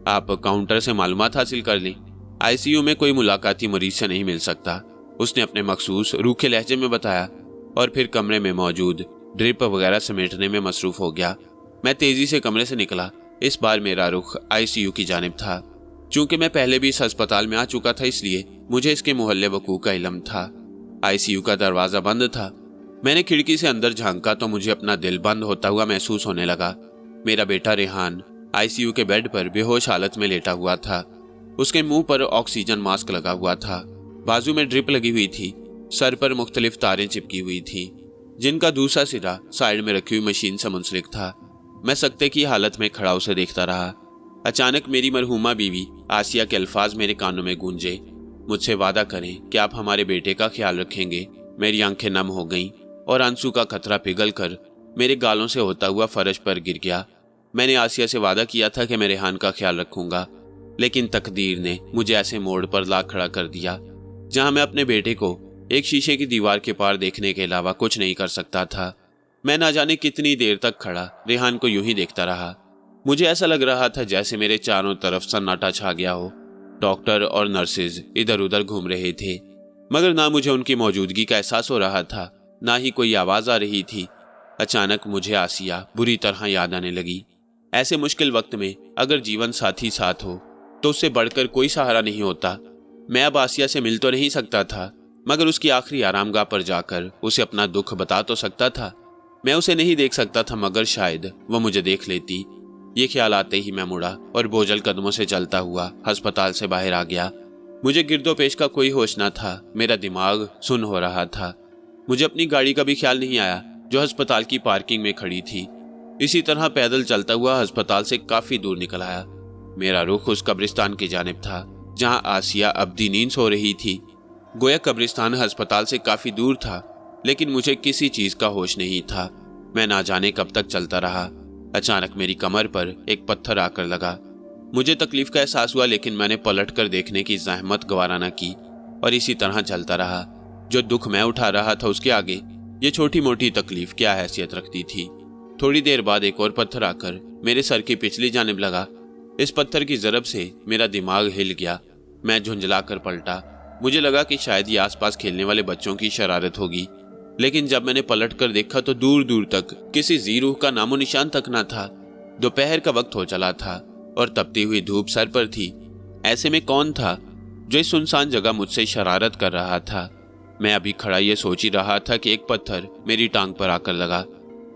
आप काउंटर से मालूमात हासिल कर लें। आईसीयू में कोई मुलाकाती मरीज से नहीं मिल सकता, उसने अपने मखसूस रूखे लहजे में बताया और फिर कमरे में मौजूद ड्रिप वगैरह समेटने में मसरूफ हो गया। मैं तेजी से कमरे से निकला। इस बार मेरा रुख आईसीयू की जानिब था। चूंकि मैं पहले भी इस अस्पताल में आ चुका था, इसलिए मुझे इसके मोहल्ले वकू का इल्म था। आईसीयू का दरवाजा बंद था। मैंने खिड़की से अंदर झांका तो मुझे अपना दिल बंद होता हुआ महसूस होने लगा। मेरा बेटा रेहान आईसीयू के बेड पर बेहोश हालत में लेटा हुआ था। उसके मुंह पर ऑक्सीजन मास्क लगा हुआ था। बाजू में ड्रिप लगी हुई थी। सर पर मुख्तलिफ तारें चिपकी हुई थी, जिनका दूसरा सिरा साइड में रखी हुई मशीन से मुंसलिक था। मैं सकते की हालत में खड़ा उसे देखता रहा। अचानक मेरी मरहूमा बीवी आसिया के अल्फाज मेरे कानों में गूंजे, मुझसे वादा करें कि आप हमारे बेटे का ख्याल रखेंगे। मेरी आंखें नम हो गईं और आंसू का खतरा पिघल कर मेरे गालों से होता हुआ फर्श पर गिर गया। मैंने आसिया से वादा किया था कि मैं रेहान का ख्याल रखूंगा, लेकिन तकदीर ने मुझे ऐसे मोड़ पर ला खड़ा कर दिया जहां मैं अपने बेटे को एक शीशे की दीवार के पार देखने के अलावा कुछ नहीं कर सकता था। मैं ना जाने कितनी देर तक खड़ा रेहान को यूं ही देखता रहा। मुझे ऐसा लग रहा था जैसे मेरे चारों तरफ सन्नाटा छा गया हो। डॉक्टर और नर्सेज इधर उधर घूम रहे थे, मगर ना मुझे उनकी मौजूदगी का एहसास हो रहा था, ना ही कोई आवाज आ रही थी। अचानक मुझे आसिया बुरी तरह याद आने लगी। ऐसे मुश्किल वक्त में अगर जीवन साथी साथ हो तो उससे बढ़कर कोई सहारा नहीं होता। मैं अब आसिया से मिल तो नहीं सकता था, मगर उसकी आखिरी आरामगाह पर जाकर उसे अपना दुख बता तो सकता था। मैं उसे नहीं देख सकता था, मगर शायद वह मुझे देख लेती। ये ख्याल आते ही मैं मुड़ा और बोझल कदमों से चलता हुआ अस्पताल से बाहर आ गया। मुझे गिरदोपेश का कोई होश न था। मेरा दिमाग सुन्न हो रहा था। मुझे अपनी गाड़ी का भी ख्याल नहीं आया जो अस्पताल की पार्किंग में खड़ी थी। इसी तरह पैदल चलता हुआ अस्पताल से काफी दूर निकल आया। मेरा रुख उस कब्रिस्तान की जानिब था जहां आसिया अब्दी नींद सो रही थी। गोया कब्रिस्तान अस्पताल से काफी दूर था, लेकिन मुझे किसी चीज का होश नहीं था। मैं ना जाने कब तक चलता रहा। अचानक मेरी कमर पर एक पत्थर आकर लगा। मुझे तकलीफ का एहसास हुआ, लेकिन मैंने पलट कर देखने की जहमत गवारा न की और इसी तरह चलता रहा। जो दुख मैं उठा रहा था उसके आगे ये छोटी मोटी तकलीफ क्या हैसियत रखती थी। थोड़ी देर बाद एक और पत्थर आकर मेरे सर की पिछली जानिब लगा। इस पत्थर की जरब से मेरा दिमाग हिल गया। मैं झुंझला कर पलटा। मुझे लगा कि शायद ये आसपास खेलने वाले बच्चों की शरारत होगी, लेकिन जब मैंने पलट कर देखा तो दूर दूर तक किसी जीरूह का नामो निशान तक न था। दोपहर का वक्त हो चला था और तपती हुई धूप सर पर थी। ऐसे में कौन था जो इस सुनसान जगह मुझसे शरारत कर रहा था? मैं अभी खड़ा ये सोच ही रहा था कि एक पत्थर मेरी टांग पर आकर लगा।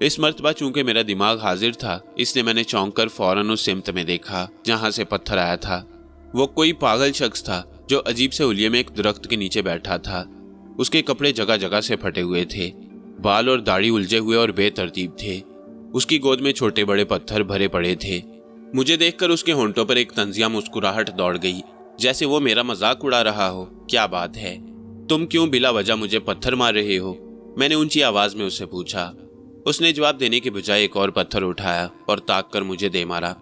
इस मर्तबा चूंकि मेरा दिमाग हाजिर था, इसलिए मैंने चौंक कर फौरन उस सिमत में देखा जहां से पत्थर आया था। वो कोई पागल शख्स था जो अजीब से हुलिये में एक दरख्त के नीचे बैठा था। उसके कपड़े जगह जगह से फटे हुए थे, बाल और दाढ़ी उलझे हुए और बेतरतीब थे। उसकी गोद में छोटे बड़े पत्थर भरे पड़े थे। मुझे देखकर उसके होंठों पर एक तंजिया मुस्कुराहट दौड़ गई, जैसे वो मेरा मजाक उड़ा रहा हो। क्या बात है, तुम क्यों बिला वजह मुझे पत्थर मार रहे हो? मैंने ऊंची आवाज में उससे पूछा। उसने जवाब देने के बजाय एक और पत्थर उठाया और ताक कर मुझे दे मारा।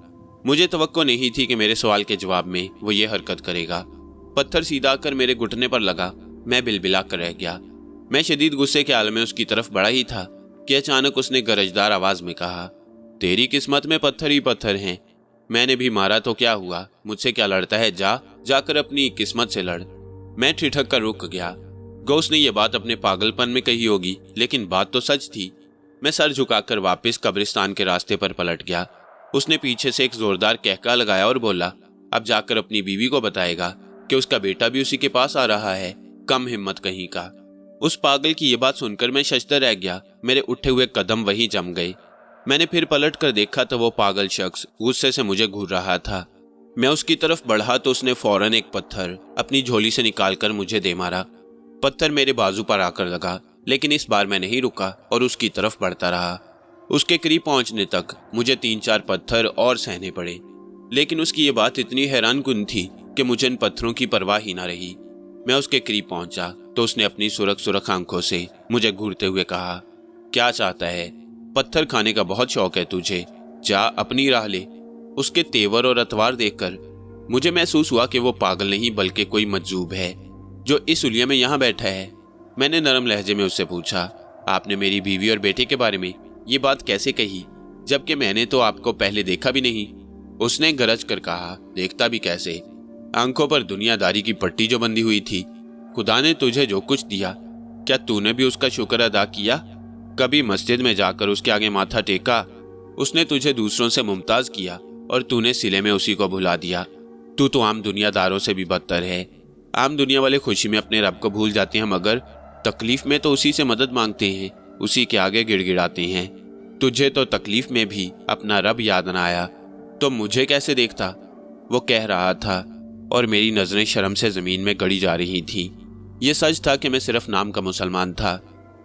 मुझे तवक्को नहीं थी कि मेरे सवाल के जवाब में वो ये हरकत करेगा। पत्थर सीधा आकर मेरे घुटने पर लगा। मैं बिलबिला कर रह गया। मैं शदीद गुस्से के आलम में उसकी तरफ बढ़ा ही था कि अचानक उसने गरजदार आवाज में कहा, तेरी किस्मत में पत्थर ही पत्थर हैं। मैंने भी मारा तो क्या हुआ, मुझसे क्या लड़ता है? जाकर अपनी किस्मत से लड़। मैं ठिठक कर रुक गया। गौस ने यह बात अपने पागलपन में कही होगी, लेकिन बात तो सच थी। मैं सर झुकाकर वापस कब्रिस्तान के रास्ते पर पलट गया। उसने पीछे से एक जोरदार कहका लगाया और बोला, अब जाकर अपनी बीवी को बताएगा कि उसका बेटा भी उसी के पास आ रहा है। कम हिम्मत कहीं का। उस पागल की यह बात सुनकर मैं शशदर रह गया। मेरे उठे हुए कदम वहीं जम गए। मैंने फिर पलट कर देखा तो वो पागल शख्स गुस्से से मुझे घूर रहा था। मैं उसकी तरफ बढ़ा तो उसने फौरन एक पत्थर अपनी झोली से निकालकर मुझे दे मारा। पत्थर मेरे बाजू पर आकर लगा, लेकिन इस बार मैं नहीं रुका और उसकी तरफ बढ़ता रहा। उसके करीब पहुंचने तक मुझे 3-4 पत्थर और सहने पड़े, लेकिन उसकी ये बात इतनी हैरानकुन थी कि मुझे इन पत्थरों की परवाह ही ना रही। मैं उसके करीब पहुंचा तो उसने अपनी सुरख आंखों से मुझे घूरते हुए कहा, क्या चाहता है? पत्थर खाने का बहुत शौक है तुझे, जा अपनी राह ले। उसके तेवर और अतवार देखकर मुझे महसूस हुआ कि वो पागल नहीं बल्कि कोई मजजूब है जो इस उलिया में यहाँ बैठा है। मैंने नरम लहजे में उससे पूछा, आपने मेरी बीवी और बेटे के बारे में ये बात कैसे कही, जबकि मैंने तो आपको पहले देखा भी नहीं? उसने गरज कर कहा, देखता भी कैसे? आंखों पर दुनियादारी की पट्टी जो बंधी हुई थी। खुदा ने तुझे जो कुछ दिया, क्या तूने भी उसका शुक्र अदा किया? कभी मस्जिद में जाकर उसके आगे माथा टेका? उसने तुझे दूसरों से मुमताज किया और तूने सिले में उसी को भुला दिया। तू तो आम दुनियादारों से भी बदतर है। आम दुनिया वाले खुशी में अपने रब को भूल जाते हैं, मगर तकलीफ में तो उसी से मदद मांगते हैं, उसी के आगे गिड़गिड़ाते हैं। तुझे तो तकलीफ में भी अपना रब याद न आया तो मुझे कैसे देखता? वो कह रहा था और मेरी नजरें शर्म से जमीन में गड़ी जा रही थीं। ये सच था कि मैं सिर्फ नाम का मुसलमान था।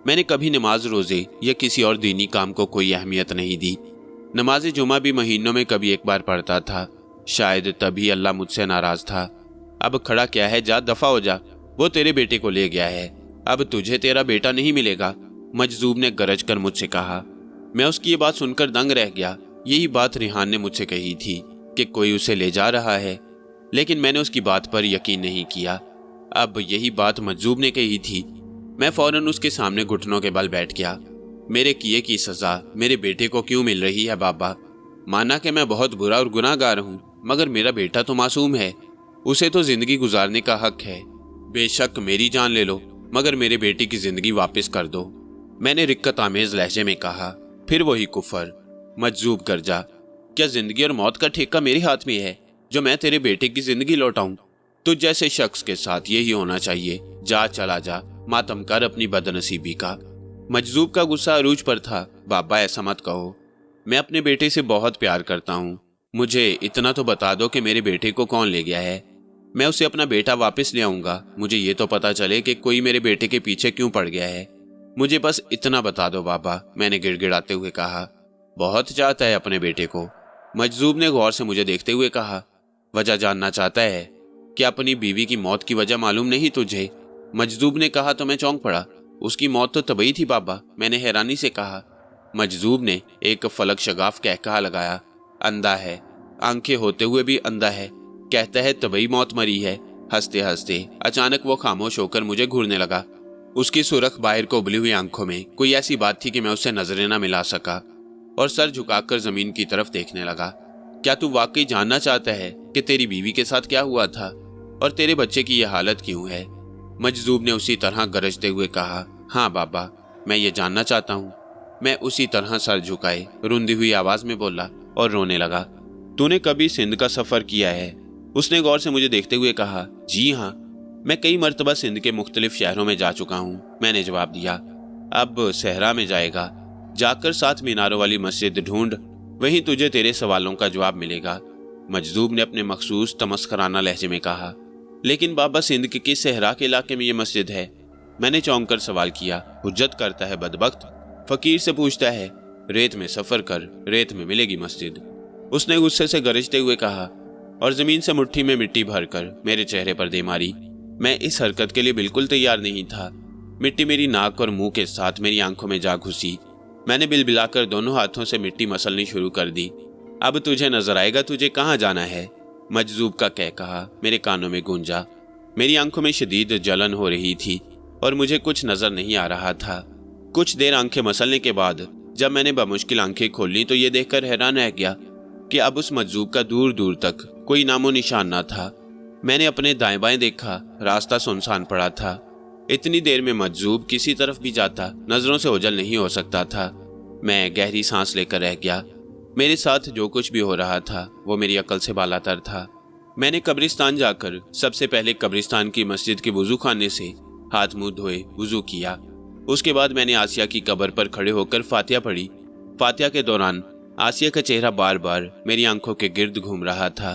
मैंने कभी नमाज रोजे या किसी और दीनी काम को कोई अहमियत नहीं दी। नमाज जुमा भी महीनों में कभी एक बार पढ़ता था। शायद तभी अल्लाह मुझसे नाराज था। अब खड़ा क्या है, जा दफा हो जा। वो तेरे बेटे को ले गया है, अब तुझे तेरा बेटा नहीं मिलेगा, मजजूब ने गरज कर मुझसे कहा। मैं उसकी ये बात सुनकर दंग रह गया। यही बात रिहान ने मुझसे कही थी कि कोई उसे ले जा रहा है, लेकिन मैंने उसकी बात पर यकीन नहीं किया। अब यही बात मजजूब ने कही थी। मैं फौरन उसके सामने घुटनों के बल बैठ गया। मेरे किए की सजा मेरे बेटे को क्यों मिल रही है बाबा? माना कि मैं बहुत बुरा और गुनाहगार हूँ, मगर मेरा बेटा तो मासूम है, उसे तो जिंदगी गुजारने का हक है। बेशक मेरी जान ले लो, मगर मेरे बेटे की जिंदगी वापस कर दो, मैंने रिक्कत आमेज लहजे में कहा। फिर वही कुफर। मजजूब गरजा, क्या जिंदगी और मौत का ठेका मेरे हाथ में है जो मैं तेरे बेटे की जिंदगी लौटाऊं? तुझ जैसे शख्स के साथ यही होना चाहिए। जा चला जा, मातम कर अपनी बदनसीबी का। मजजूब का गुस्सा अरूज पर था। बाबा ऐसा मत कहो, मैं अपने बेटे से बहुत प्यार करता हूँ। मुझे इतना तो बता दो कि मेरे बेटे को कौन ले गया है। मैं उसे अपना बेटा वापस ले आऊंगा। मुझे ये तो पता चले कि कोई मेरे बेटे के पीछे क्यों पड़ गया है। मुझे बस इतना बता दो बाबा, मैंने गिड़गिड़ाते हुए कहा। बहुत चाहता है अपने बेटे को? मजजूब ने गौर से मुझे देखते हुए कहा। वजह जानना चाहता है? क्या अपनी बीवी की मौत की वजह मालूम नहीं तुझे? मजजूब ने कहा तो मैं चौंक पड़ा। उसकी मौत तो तबई थी बाबा, मैंने हैरानी से कहा। मजजूब ने एक फलक शगाफ कहकहा लगाया। अंधा है, आंखें होते हुए भी अंधा है, कहता है तबई मौत मरी है। हंसते हंसते अचानक वो खामोश होकर मुझे घूरने लगा। उसकी सुरख बाहर को उबली हुई आंखों में कोई ऐसी बात थी कि मैं उससे नजरें न मिला सका, और सर झुकाकर जमीन की तरफ देखने लगा। क्या तू वाकई जानना चाहता है कि तेरी बीवी के साथ क्या हुआ था और तेरे बच्चे की यह हालत क्यों है? मजजूब ने उसी तरह गरजते हुए कहा। हाँ बाबा, मैं ये जानना चाहता हूँ। मैं उसी तरह सर झुकाए रुंधी हुई आवाज में बोला और रोने लगा। तूने कभी सिंध का सफर किया है? उसने गौर से मुझे देखते हुए कहा। जी हाँ, मैं कई मर्तबा सिंध के मुख्तलिफ शहरों में जा चुका हूँ, मैंने जवाब दिया। अब सहरा में जाएगा, जाकर 7 मीनारों वाली मस्जिद ढूंढ, वहीं तुझे तेरे सवालों का जवाब मिलेगा। मजदूब ने अपने मखसूस तमस्खराना लहजे में कहा। लेकिन बाबा, सिंध के किस सहरा के इलाके में ये मस्जिद है? मैंने चौंक कर सवाल किया। हुज्जत करता है बदबख्त, फकीर से पूछता है। रेत में सफर कर, रेत में मिलेगी मस्जिद, उसने गुस्से से गरजते हुए कहा और जमीन से मुट्ठी में मिट्टी भरकर मेरे चेहरे पर दे मारी। मैं इस हरकत के लिए बिल्कुल तैयार नहीं था। मिट्टी मेरी नाक और मुंह के साथ मेरी आंखों में जा घुसी। मैंने बिलबिलाकर दोनों हाथों से मिट्टी मसलनी शुरू कर दी। अब तुझे नजर आएगा तुझे कहाँ जाना है, मजजूब का कह कहा मेरे कानों में गूंजा। मेरी आंखों में शदीद जलन हो रही थी और मुझे कुछ नजर नहीं आ रहा था। कुछ देर आंखें मसलने के बाद जब मैंने बमुश्किल आंखें खोली तो ये देखकर हैरान रह गया कि अब उस मजजूब का दूर दूर तक कोई नामो निशान ना था। मैंने अपने दाएं बाएं देखा, रास्ता सुनसान पड़ा था। इतनी देर में मजजूब किसी तरफ भी जाता नजरों से ओझल नहीं हो सकता था। मैं गहरी सांस लेकर रह गया। मेरे साथ जो कुछ भी हो रहा था वो मेरी अकल से बालातर था। मैंने कब्रिस्तान जाकर सबसे पहले कब्रिस्तान की मस्जिद के वुजू खाने से हाथ मुंह धोए वुजू किया। उसके बाद मैंने आसिया की कब्र पर खड़े होकर फातिहा पढ़ी। फातिहा के दौरान आसिया का चेहरा बार बार मेरी आंखों के गिर्द घूम रहा था।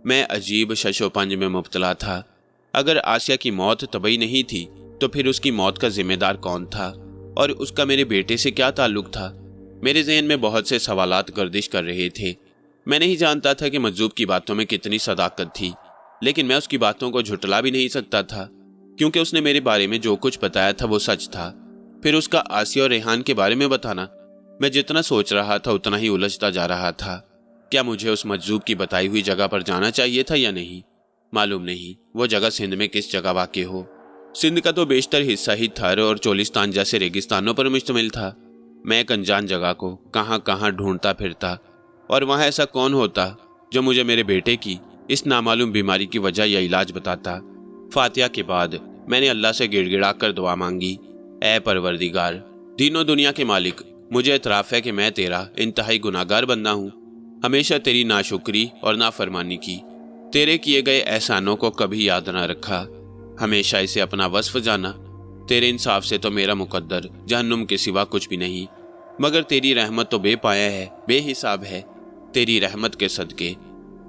मैं अजीब शशोपंज में मुब्तला था। अगर आसिया की मौत तबई नहीं थी तो फिर उसकी मौत का जिम्मेदार कौन था और उसका मेरे बेटे से क्या ताल्लुक था। मेरे जहन में बहुत से सवालात गर्दिश कर रहे थे। मैं नहीं जानता था कि मजजूब की बातों में कितनी सदाकत थी, लेकिन मैं उसकी बातों को झुटला भी नहीं सकता था क्योंकि उसने मेरे बारे में जो कुछ बताया था वो सच था। फिर उसका आसिया और रेहान के बारे में बताना, मैं जितना सोच रहा था उतना ही उलझता जा रहा था। क्या मुझे उस मजजूब की बताई हुई जगह पर जाना चाहिए था या नहीं, मालूम नहीं वो जगह सिंध में किस जगह वाक़ हो। सिंध का तो बेशतर हिस्सा ही थर और चोलिस्तान जैसे रेगिस्तानों पर मुश्तमिल था। मैं एक अनजान जगह को कहाँ कहाँ ढूंढता फिरता और वहाँ ऐसा कौन होता जो मुझे मेरे बेटे की इस नामालूम बीमारी की वजह या इलाज बताता। फातिहा के बाद मैंने अल्लाह से गिड़गिड़ा कर दुआ मांगी, ऐ परवरदिगार, दीनों दुनिया के मालिक, मुझे इतराफ़ है कि मैं तेरा इंतहाई गुनाहगार बंदा हूँ। हमेशा तेरी नाशुक्री और नाफरमानी की, तेरे किए गए एहसानों को कभी याद ना रखा, हमेशा इसे अपना वस्फ जाना। तेरे इंसाफ से तो मेरा मुकद्दर जहन्नुम के सिवा कुछ भी नहीं, मगर तेरी रहमत तो बेपाया है, बेहिसाब है। तेरी रहमत के सदके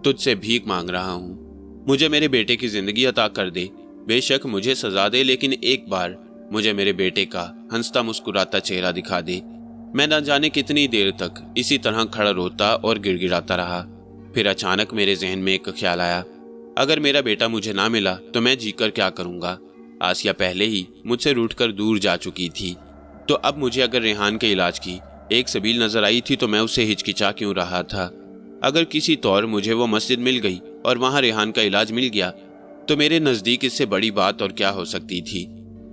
तुझसे भीख मांग रहा हूँ। मुझे मेरे बेटे की जिंदगी अता कर दे, बेशक मुझे सजा दे, लेकिन एक बार मुझे मेरे बेटे का हंसता मुस्कुराता चेहरा दिखा दे। मैं न जाने कितनी देर तक इसी तरह खड़ा रोता और गिड़गिड़ाता रहा। फिर अचानक मेरे जहन में एक ख्याल आया, अगर मेरा बेटा मुझे ना मिला तो मैं जीकर क्या करूँगा। आसिया पहले ही मुझसे रूठकर दूर जा चुकी थी, तो अब मुझे अगर रेहान के इलाज की एक सबील नजर आई थी तो मैं उससे हिचकिचा क्यों रहा था। अगर किसी तौर मुझे वो मस्जिद मिल गई और वहाँ रेहान का इलाज मिल गया तो मेरे नज़दीक इससे बड़ी बात और क्या हो सकती थी।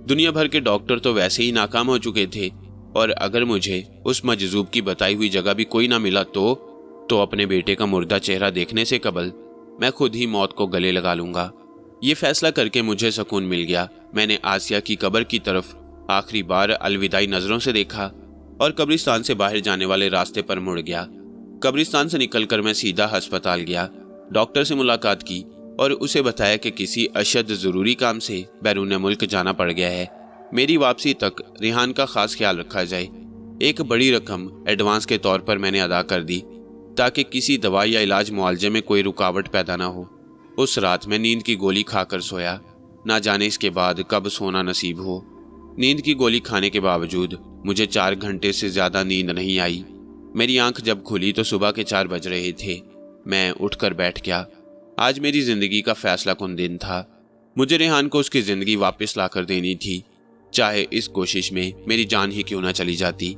दुनिया भर के डॉक्टर तो वैसे ही नाकाम हो चुके थे, और अगर मुझे उस मजजूब की बताई हुई जगह भी कोई ना मिला तो अपने बेटे का मुर्दा चेहरा देखने से कबल मैं खुद ही मौत को गले लगा लूंगा। ये फैसला करके मुझे सुकून मिल गया। मैंने आसिया की कब्र की तरफ आखिरी बार अलविदाई नजरों से देखा और कब्रिस्तान से बाहर जाने वाले रास्ते पर मुड़ गया। कब्रिस्तान से निकलकर मैं सीधा अस्पताल गया। डॉक्टर से मुलाकात की और उसे बताया कि किसी अशद ज़रूरी काम से बैरून मुल्क जाना पड़ गया है। मेरी वापसी तक रेहान का खास ख्याल रखा जाए। एक बड़ी रकम एडवांस के तौर पर मैंने अदा कर दी ताकि किसी दवाई या इलाज मुआवजे में कोई रुकावट पैदा ना हो। उस रात मैं नींद की गोली खाकर सोया, ना जाने इसके बाद कब सोना नसीब हो। नींद की गोली खाने के बावजूद मुझे 4 घंटे से ज़्यादा नींद नहीं आई। मेरी आंख जब खुली तो सुबह के 4 बज रहे थे। मैं उठकर बैठ गया। आज मेरी ज़िंदगी का फैसला कुन दिन था। मुझे रेहान को उसकी ज़िंदगी वापस लाकर देनी थी, चाहे इस कोशिश में मेरी जान ही क्यों ना चली जाती।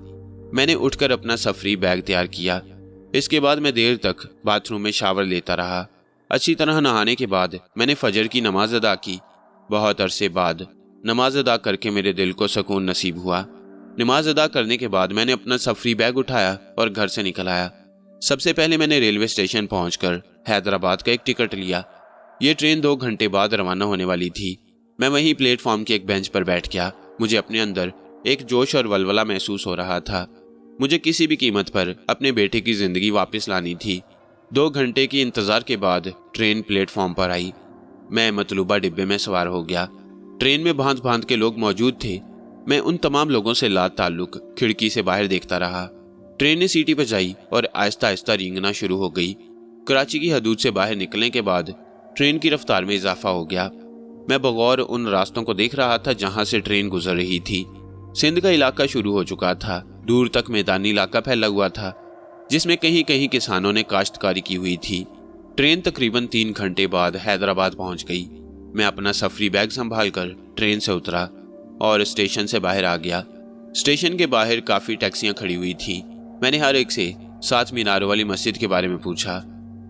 मैंने उठकर अपना सफरी बैग तैयार किया। इसके बाद मैं देर तक बाथरूम में शावर लेता रहा। अच्छी तरह नहाने के बाद मैंने फजर की नमाज अदा की। बहुत अरसे बाद नमाज अदा करके मेरे दिल को सुकून नसीब हुआ। नमाज अदा करने के बाद मैंने अपना सफरी बैग उठाया और घर से निकल आया। सबसे पहले मैंने रेलवे स्टेशन पहुंचकर हैदराबाद का एक टिकट लिया। ये ट्रेन 2 घंटे बाद रवाना होने वाली थी। मैं वहीं प्लेटफॉर्म के एक बेंच पर बैठ गया। मुझे अपने अंदर एक जोश और वलवला महसूस हो रहा था। मुझे किसी भी कीमत पर अपने बेटे की जिंदगी वापस लानी थी। 2 घंटे की इंतजार के बाद ट्रेन प्लेटफॉर्म पर आई। मैं मतलूबा डिब्बे में सवार हो गया। ट्रेन में भांत भांत के लोग मौजूद थे। मैं उन तमाम लोगों से ला ताल्लुक खिड़की से बाहर देखता रहा। ट्रेन ने सीटी बजाई और आहिस्ता आहिस्ता रेंगना शुरू हो गई। कराची की हदूद से बाहर निकलने के बाद ट्रेन की रफ्तार में इजाफा हो गया। मैं बगौर उन रास्तों को देख रहा था जहां से ट्रेन गुजर रही थी। सिंध का इलाका शुरू हो चुका था। दूर तक मैदानी इलाका फैला हुआ था जिसमें कहीं कहीं किसानों ने काश्तकारी की हुई थी। ट्रेन तकरीबन 3 घंटे बाद हैदराबाद पहुंच गई। मैं अपना सफरी बैग संभाल कर ट्रेन से उतरा और स्टेशन से बाहर आ गया। स्टेशन के बाहर काफ़ी टैक्सियां खड़ी हुई थी। मैंने हर एक से 7 मीनारों वाली मस्जिद के बारे में पूछा,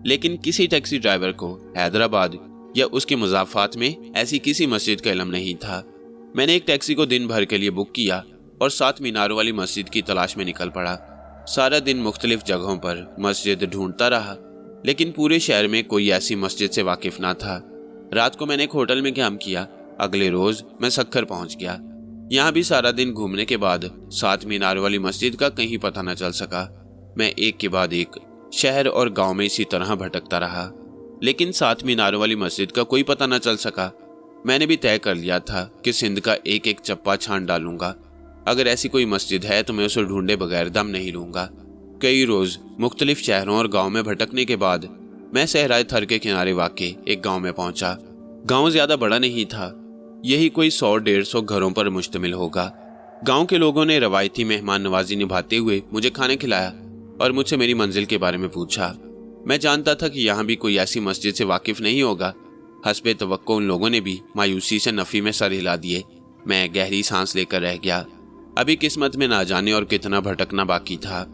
लेकिन किसी टैक्सी ड्राइवर को हैदराबाद या उसके मुज़ाफ़ात में ऐसी किसी मस्जिद का इल्म नहीं था। मैंने एक टैक्सी को दिन भर के लिए बुक किया और 7 मीनारों वाली मस्जिद की तलाश में निकल पड़ा। सारा दिन मुख्तलिफ जगहों पर मस्जिद ढूंढता रहा, लेकिन पूरे शहर में कोई ऐसी मस्जिद से वाकिफ ना था। रात को मैंने एक होटल में कैंप किया। अगले रोज मैं सक्खर पहुंच गया। यहाँ भी सारा दिन घूमने के बाद 7 मीनारों वाली मस्जिद का कहीं पता न चल सका। मैं एक के बाद एक शहर और गांव में इसी तरह भटकता रहा, लेकिन 7 मीनारों वाली मस्जिद का कोई पता न चल सका। मैंने भी तय कर लिया था कि सिंध का एक एक चप्पा छान डालूंगा। अगर ऐसी कोई मस्जिद है तो मैं उसे ढूंढे बगैर दम नहीं लूंगा। कई रोज मुख्तलिफ शहरों और गांव में भटकने के बाद मैं सहराए थर के किनारे वाक़े एक गांव में पहुंचा। गांव ज्यादा बड़ा नहीं था, यही कोई 100-150 घरों पर मुश्तमिल होगा। गांव के लोगों ने रवायती मेहमान नवाजी निभाते हुए मुझे खाने खिलाया और मुझसे मेरी मंजिल के बारे में पूछा। मैं जानता था कि यहाँ भी कोई ऐसी मस्जिद से वाकिफ नहीं होगा। हस्बे तवक्को उन लोगों ने भी मायूसी से नफ़ी में सर हिला दिए। मैं गहरी सांस लेकर रह गया। अभी किस्मत में ना जाने और कितना भटकना बाकी था।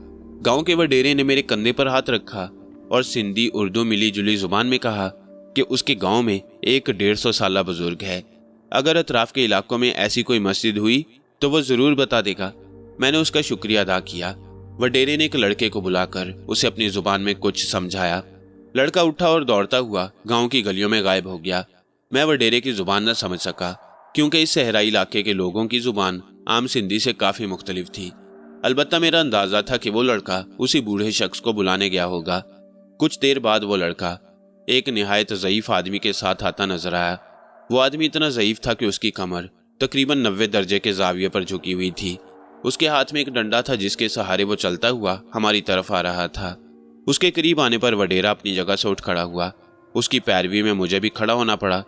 गांव के वडेरे ने मेरे कंधे पर हाथ रखा और सिंधी उर्दू मिली जुली जुबान में कहा कि उसके गांव में एक 150 साला बुजुर्ग है। अगर अतराफ के इलाकों में ऐसी कोई मस्जिद हुई तो वो जरूर बता देगा। मैंने उसका शुक्रिया अदा किया। वडेरे ने एक लड़के को बुलाकर उसे अपनी जुबान में कुछ समझाया। लड़का उठा और दौड़ता हुआ गांव की गलियों में गायब हो गया। मैं वडेरे की जुबान न समझ सका, क्योंकि इस सहराई इलाके के लोगों की जुबान आम सिंधी से काफी मुख्तलिफ थी। अलबत्ता मेरा अंदाजा था कि वो लड़का उसी बूढ़े शख्स को बुलाने गया होगा। कुछ देर बाद वो लड़का एक निहायत ज़ईफ आदमी के साथ आता नजर आया। वो आदमी इतना ज़ईफ था कि उसकी कमर तकरीबन 90 दर्जे के जाविये पर झुकी हुई थी। उसके हाथ में एक डंडा था जिसके सहारे वो चलता हुआ हमारी तरफ आ रहा था। उसके करीब आने पर वडेरा अपनी जगह से उठ खड़ा हुआ। उसकी पैरवी में मुझे भी खड़ा होना पड़ा।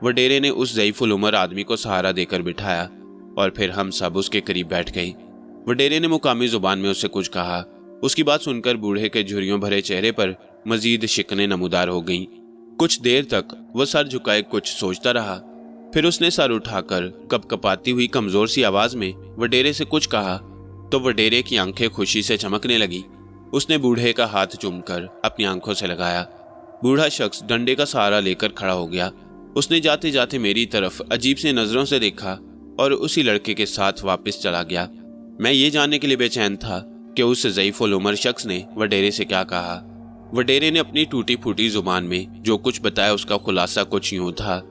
वडेरे ने उस ज़ईफुल उमर आदमी को सहारा देकर बिठाया और फिर हम सब उसके करीब बैठ गए। वडेरे ने मुकामी जुबान में उससे कुछ कहा। उसकी बात सुनकर बूढ़े के झुर्रियों भरे चेहरे पर मजीद शिकने नमूदार हो गईं। कुछ देर तक वह सर झुकाए कुछ सोचता रहा। फिर उसने सर उठाकर कपकपाती हुई कमजोर सी आवाज में वडेरे से कुछ कहा तो वडेरे की आंखें खुशी से चमकने लगी। उसने बूढ़े का हाथ चूमकर अपनी आंखों से लगाया। बूढ़ा शख्स डंडे का सहारा लेकर खड़ा हो गया। उसने जाते जाते मेरी तरफ अजीब सी नजरों से देखा और उसी लड़के के साथ वापस चला गया। मैं ये जानने के लिए बेचैन था कि उस ज़ईफुल उमर शख्स ने वडेरे से क्या कहा। वडेरे ने अपनी टूटी फूटी जुबान में जो कुछ बताया उसका खुलासा कुछ यूं था।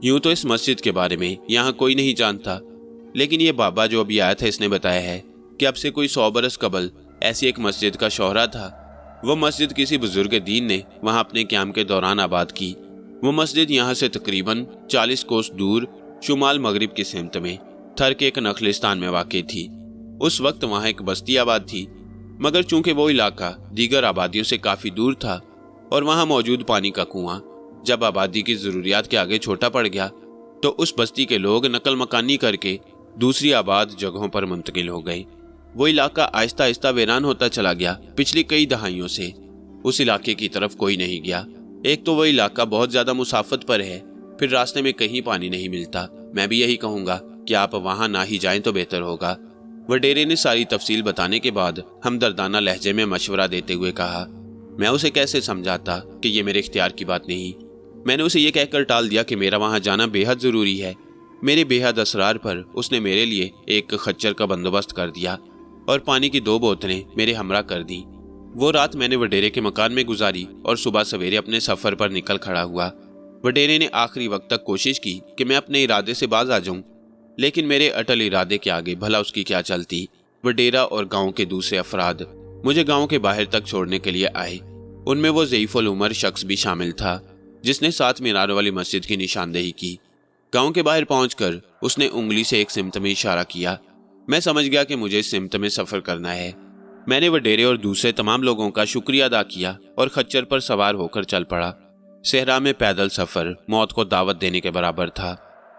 यूं तो इस मस्जिद के बारे में यहाँ कोई नहीं जानता, लेकिन ये बाबा जो अभी आया था इसने बताया है कि अब से कोई 100 बरस कबल ऐसी एक मस्जिद का शोहरा था। वो मस्जिद किसी बुजुर्ग दीन ने वहाँ अपने क़याम के दौरान आबाद की। वो मस्जिद यहाँ से तकरीबन 40 कोस दूर शुमाल मगरिब की सिमत में थर के एक नखलिस्तान में वाक़ई थी। उस वक्त वहाँ एक बस्ती आबाद थी, मगर चूंकि वो इलाका दीगर आबादियों से काफ़ी दूर था और वहाँ मौजूद पानी का कुआं जब आबादी की ज़रूरियात के आगे छोटा पड़ गया तो उस बस्ती के लोग नकल मकानी करके दूसरी आबाद जगहों पर मुंतकिल हो गए। वो इलाका आहिस्ता आहिस्ता वीरान होता चला गया। पिछली कई दहाइयों से उस इलाके की तरफ कोई नहीं गया। एक तो वो इलाका बहुत ज़्यादा मुसाफत पर है, फिर रास्ते में कहीं पानी नहीं मिलता। मैं भी यही कहूँगा कि आप वहाँ ना ही जाएं तो बेहतर होगा। वडेरे ने सारी तफसील बताने के बाद हमदर्दाना लहजे में मशवरा देते हुए कहा। मैं उसे कैसे समझाता कि ये मेरे इख्तियार की बात नहीं। मैंने उसे ये कहकर टाल दिया कि मेरा वहाँ जाना बेहद ज़रूरी है। मेरे बेहद असरार पर उसने मेरे लिए एक खच्चर का बंदोबस्त कर दिया और पानी की 2 बोतलें मेरे हमरा कर दी। वो रात मैंने वडेरे के मकान में गुजारी और सुबह सवेरे अपने सफ़र पर निकल खड़ा हुआ। वडेरे ने आखिरी वक्त तक कोशिश की कि मैं अपने इरादे से बाज आ जाऊं, लेकिन मेरे अटल इरादे के आगे भला उसकी क्या चलती। वडेरा और गांव के दूसरे अफराद मुझे गांव के बाहर तक छोड़ने के लिए आए। उनमें वो ज़ईफुल उमर शख्स भी शामिल था जिसने 7 मीनारों वाली मस्जिद की निशानदेही की। गांव के बाहर पहुंचकर उसने उंगली से एक सिमत में इशारा किया। मैं समझ गया कि मुझे इस सिमत में सफ़र करना है। मैंने वडेरे और दूसरे तमाम लोगों का शुक्रिया अदा किया और खच्चर पर सवार होकर चल पड़ा। सहरा में पैदल सफ़र मौत को दावत देने के बराबर था।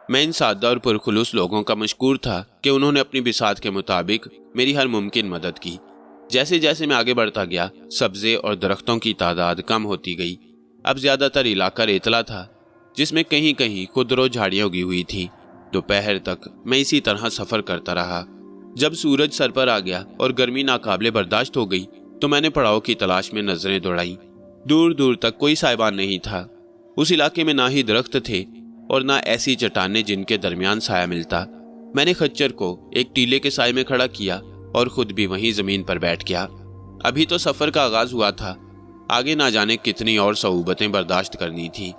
मैं इन सादा और पुरखुलूस लोगों का मशकूर था कि उन्होंने अपनी बिसात के मुताबिक मेरी हर मुमकिन मदद की। जैसे जैसे मैं आगे बढ़ता गया सब्ज़े और दरख्तों की तादाद कम होती गई। अब ज़्यादातर इलाका रेतला था। जिसमें कहीं कहीं खुदरो झाड़ियां उगी हुई थी। दोपहर तक मैं इसी तरह सफर करता रहा। जब सूरज सर पर आ गया और गर्मी नाकाबिले बर्दाश्त हो गई तो मैंने पड़ाव की तलाश में नजरें दौड़ाई। दूर दूर तक कोई साइबान नहीं था। उस इलाके में ना ही दरख्त थे और ना ऐसी चट्टानें जिनके दरमियान साया मिलता। मैंने खच्चर को एक टीले के साए में खड़ा किया और खुद भी वहीं जमीन पर बैठ गया। अभी तो सफर का आगाज हुआ था, आगे ना जाने कितनी और सऊबतें बर्दाश्त करनी थी।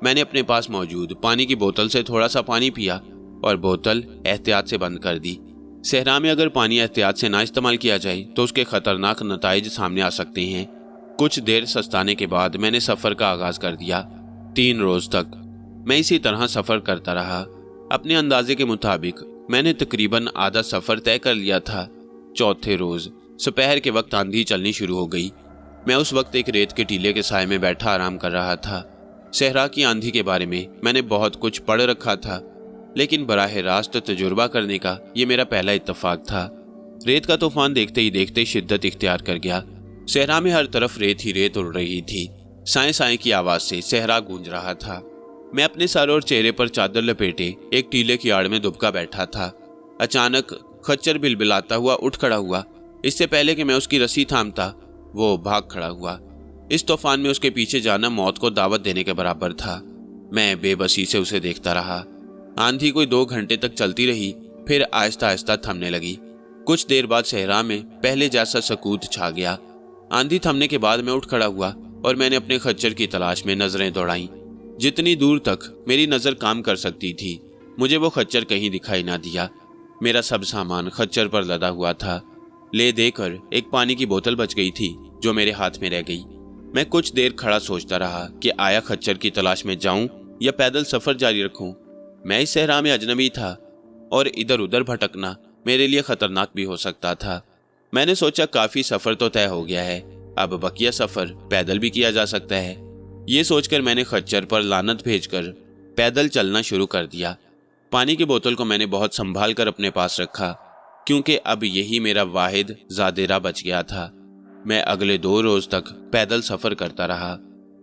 मैंने अपने पास मौजूद पानी की बोतल से थोड़ा सा पानी पिया और बोतल एहतियात से बंद कर दी। सहरा में अगर पानी एहतियात से ना इस्तेमाल किया जाए तो उसके खतरनाक नताइज सामने आ सकते हैं। कुछ देर सस्ताने के बाद मैंने सफर का आगाज कर दिया। 3 रोज तक मैं इसी तरह सफर करता रहा। अपने अंदाजे के मुताबिक मैंने तकरीबन आधा सफर तय कर लिया था। चौथे रोज दोपहर के वक्त आंधी चलनी शुरू हो गई। मैं उस वक्त एक रेत के टीले के साए में बैठा आराम कर रहा था। सहरा की आंधी के बारे में मैंने बहुत कुछ पढ़ रखा था, लेकिन बराह रास्त तजुर्बा करने का ये मेरा पहला इत्तफाक था। रेत का तूफान देखते ही देखते शिद्दत इख्तियार कर गया। सहरा में हर तरफ रेत ही रेत उड़ रही थी। साए साए की आवाज से सहरा गूंज रहा था। मैं अपने सर और चेहरे पर चादर लपेटे एक टीले की आड़ में दुबका बैठा था। अचानक खच्चर बिलबिलाता हुआ उठ खड़ा हुआ। इससे पहले कि मैं उसकी रस्सी थामता वो भाग खड़ा हुआ। इस तूफान में उसके पीछे जाना मौत को दावत देने के बराबर था। मैं बेबसी से उसे देखता रहा। आंधी कोई 2 घंटे तक चलती रही, फिर आहिस्ता आहिस्ता थमने लगी। कुछ देर बाद सहरा में पहले जैसा सकूत छा गया। आंधी थमने के बाद मैं उठ खड़ा हुआ और मैंने अपने खच्चर की तलाश में नजरें दौड़ाईं। जितनी दूर तक मेरी नजर काम कर सकती थी, मुझे वो खच्चर कहीं दिखाई ना दिया। मेरा सब सामान खच्चर पर लदा हुआ था। ले देकर एक पानी की बोतल बच गई थी जो मेरे हाथ में रह गई। मैं कुछ देर खड़ा सोचता रहा कि आया खच्चर की तलाश में जाऊं या पैदल सफर जारी रखूं। मैं इस सहरा में अजनबी था और इधर उधर भटकना मेरे लिए खतरनाक भी हो सकता था। मैंने सोचा काफी सफर तो तय हो गया है, अब बकिया सफर पैदल भी किया जा सकता है। ये सोचकर मैंने खच्चर पर लानत भेजकर पैदल चलना शुरू कर दिया। पानी की बोतल को मैंने बहुत संभाल कर अपने पास रखा, क्योंकि अब यही मेरा वाहिद ज़ादेरा बच गया था। मैं अगले 2 रोज तक पैदल सफर करता रहा।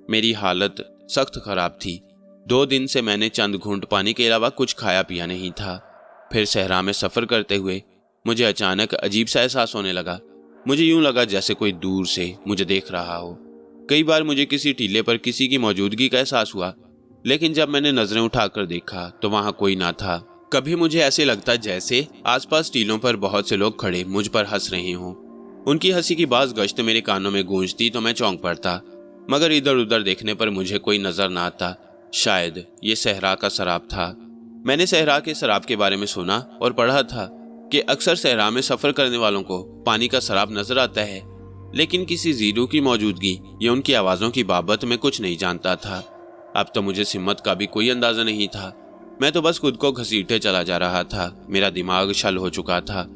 मेरी हालत सख्त खराब थी। 2 दिन से मैंने चंद घूंट पानी के अलावा कुछ खाया पिया नहीं था। फिर सहरा में सफर करते हुए मुझे अचानक अजीब सा एहसास होने लगा। मुझे यूं लगा जैसे कोई दूर से मुझे देख रहा हो। कई बार मुझे किसी टीले पर किसी की मौजूदगी का एहसास हुआ, लेकिन जब मैंने नजरें उठाकर देखा तो वहां कोई ना था। कभी मुझे ऐसे लगता जैसे आसपास टीलों पर बहुत से लोग खड़े मुझ पर हंस रहे हों। उनकी हंसी की बाज गश्त मेरे कानों में गूंजती तो मैं चौंक पड़ता, मगर इधर उधर देखने पर मुझे कोई नजर ना आता। शायद ये सहरा का शराब था। मैंने सहरा के शराब के बारे में सुना और पढ़ा था कि अक्सर सहरा में सफर करने वालों को पानी का शराब नजर आता है, लेकिन किसी जीरू की मौजूदगी या उनकी आवाजों की बाबत में कुछ नहीं जानता था। अब तो मुझे सिम्मत का भी कोई अंदाजा नहीं था। मैं तो बस खुद को घसीटे चला जा रहा था। मेरा दिमाग शल हो चुका था।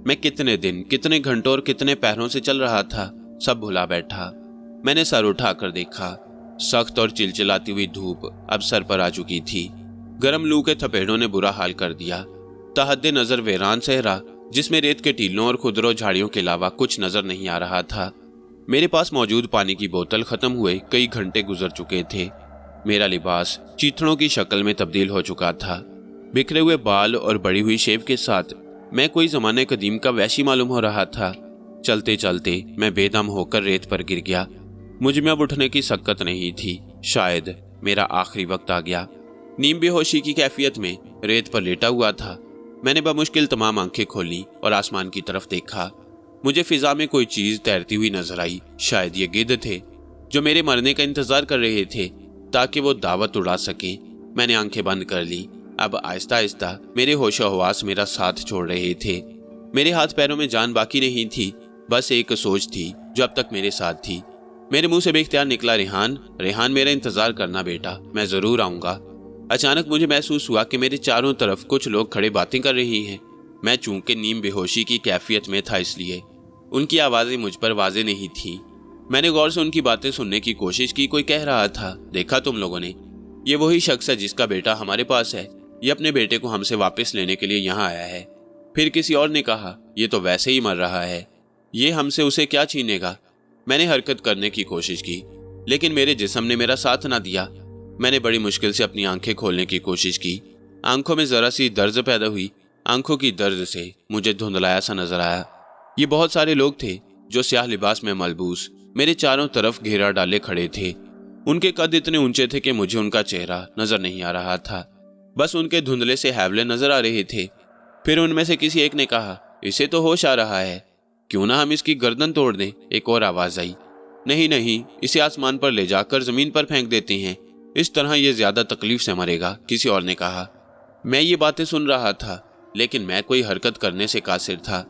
मैं कितने दिन, कितने घंटों और कितने पहरों से चल रहा था, सब भुला बैठा। मैंने सर उठाकर देखा। सख्त और चिलचिलाती हुई धूप अब सर पर आ चुकी थी। गर्म लू के थपेड़ों ने बुरा हाल कर दिया। तहद्दे नजर वीरान सहरा, जिसमें रेत के टीलों और खुदरो झाड़ियों के अलावा कुछ नजर नहीं आ रहा था। मेरे पास मौजूद पानी की बोतल खत्म हुए कई घंटे गुजर चुके थे। मेरा लिबास चीथड़ों की शक्ल में तब्दील हो चुका था। बिखरे हुए बाल और बड़ी हुई शेव के साथ मैं कोई जमाने कदीम का वैशी मालूम हो रहा था। चलते चलते मैं बेदम होकर रेत पर गिर गया। मुझ में अब उठने की सक्कत नहीं थी। शायद मेरा आखिरी वक्त आ गया। नीम बेहोशी की कैफियत में रेत पर लेटा हुआ था। मैंने बमुश्किल तमाम आंखें खोली और आसमान की तरफ देखा। मुझे फिजा में कोई चीज तैरती हुई नजर आई। शायद ये गिद्ध थे जो मेरे मरने का इंतजार कर रहे थे ताकि वो दावत उड़ा सके। मैंने आंखें बंद कर ली। अब आहिस्ता आहिस्ता मेरे होशो हवास मेरा साथ छोड़ रहे थे। मेरे हाथ पैरों में जान बाकी नहीं थी। बस एक सोच थी जो अब तक मेरे साथ थी। मेरे मुंह से बेख्तियार निकला, रेहान, रेहान, मेरा इंतजार करना बेटा, मैं जरूर आऊंगा। अचानक मुझे महसूस हुआ कि मेरे चारों तरफ कुछ लोग खड़े बातें कर रही हैं। मैं चूंकि नीम बेहोशी की कैफियत में था, इसलिए उनकी आवाजें मुझ पर वाजे नहीं थी। मैंने गौर से उनकी बातें सुनने की कोशिश की। कोई कह रहा था, देखा तुम लोगों ने, ये वही शख्स है जिसका बेटा हमारे पास है। ये अपने बेटे को हमसे वापस लेने के लिए यहाँ आया है। फिर किसी और ने कहा, ये तो वैसे ही मर रहा है, ये हमसे उसे क्या छीनेगा। मैंने हरकत करने की कोशिश की, लेकिन मेरे जिस्म ने मेरा साथ ना दिया। मैंने बड़ी मुश्किल से अपनी आंखें खोलने की कोशिश की। आंखों में जरा सी दर्द पैदा हुई। आंखों की दर्द से मुझे धुंधलाया सा नजर आया। ये बहुत सारे लोग थे जो स्याह लिबास में मलबूस मेरे चारों तरफ घेरा डाले खड़े थे। उनके कद इतने ऊंचे थे कि मुझे उनका चेहरा नजर नहीं आ रहा था, बस उनके धुंधले से हैवले नजर आ रहे थे। फिर उनमें से किसी एक ने कहा, इसे तो होश आ रहा है, क्यों ना हम इसकी गर्दन तोड़ दें। एक और आवाज आई, नहीं नहीं, इसे आसमान पर ले जाकर जमीन पर फेंक देते हैं, इस तरह ये ज्यादा तकलीफ से मरेगा। किसी और ने कहा। मैं ये बातें सुन रहा था, लेकिन मैं कोई हरकत करने से कासिर था।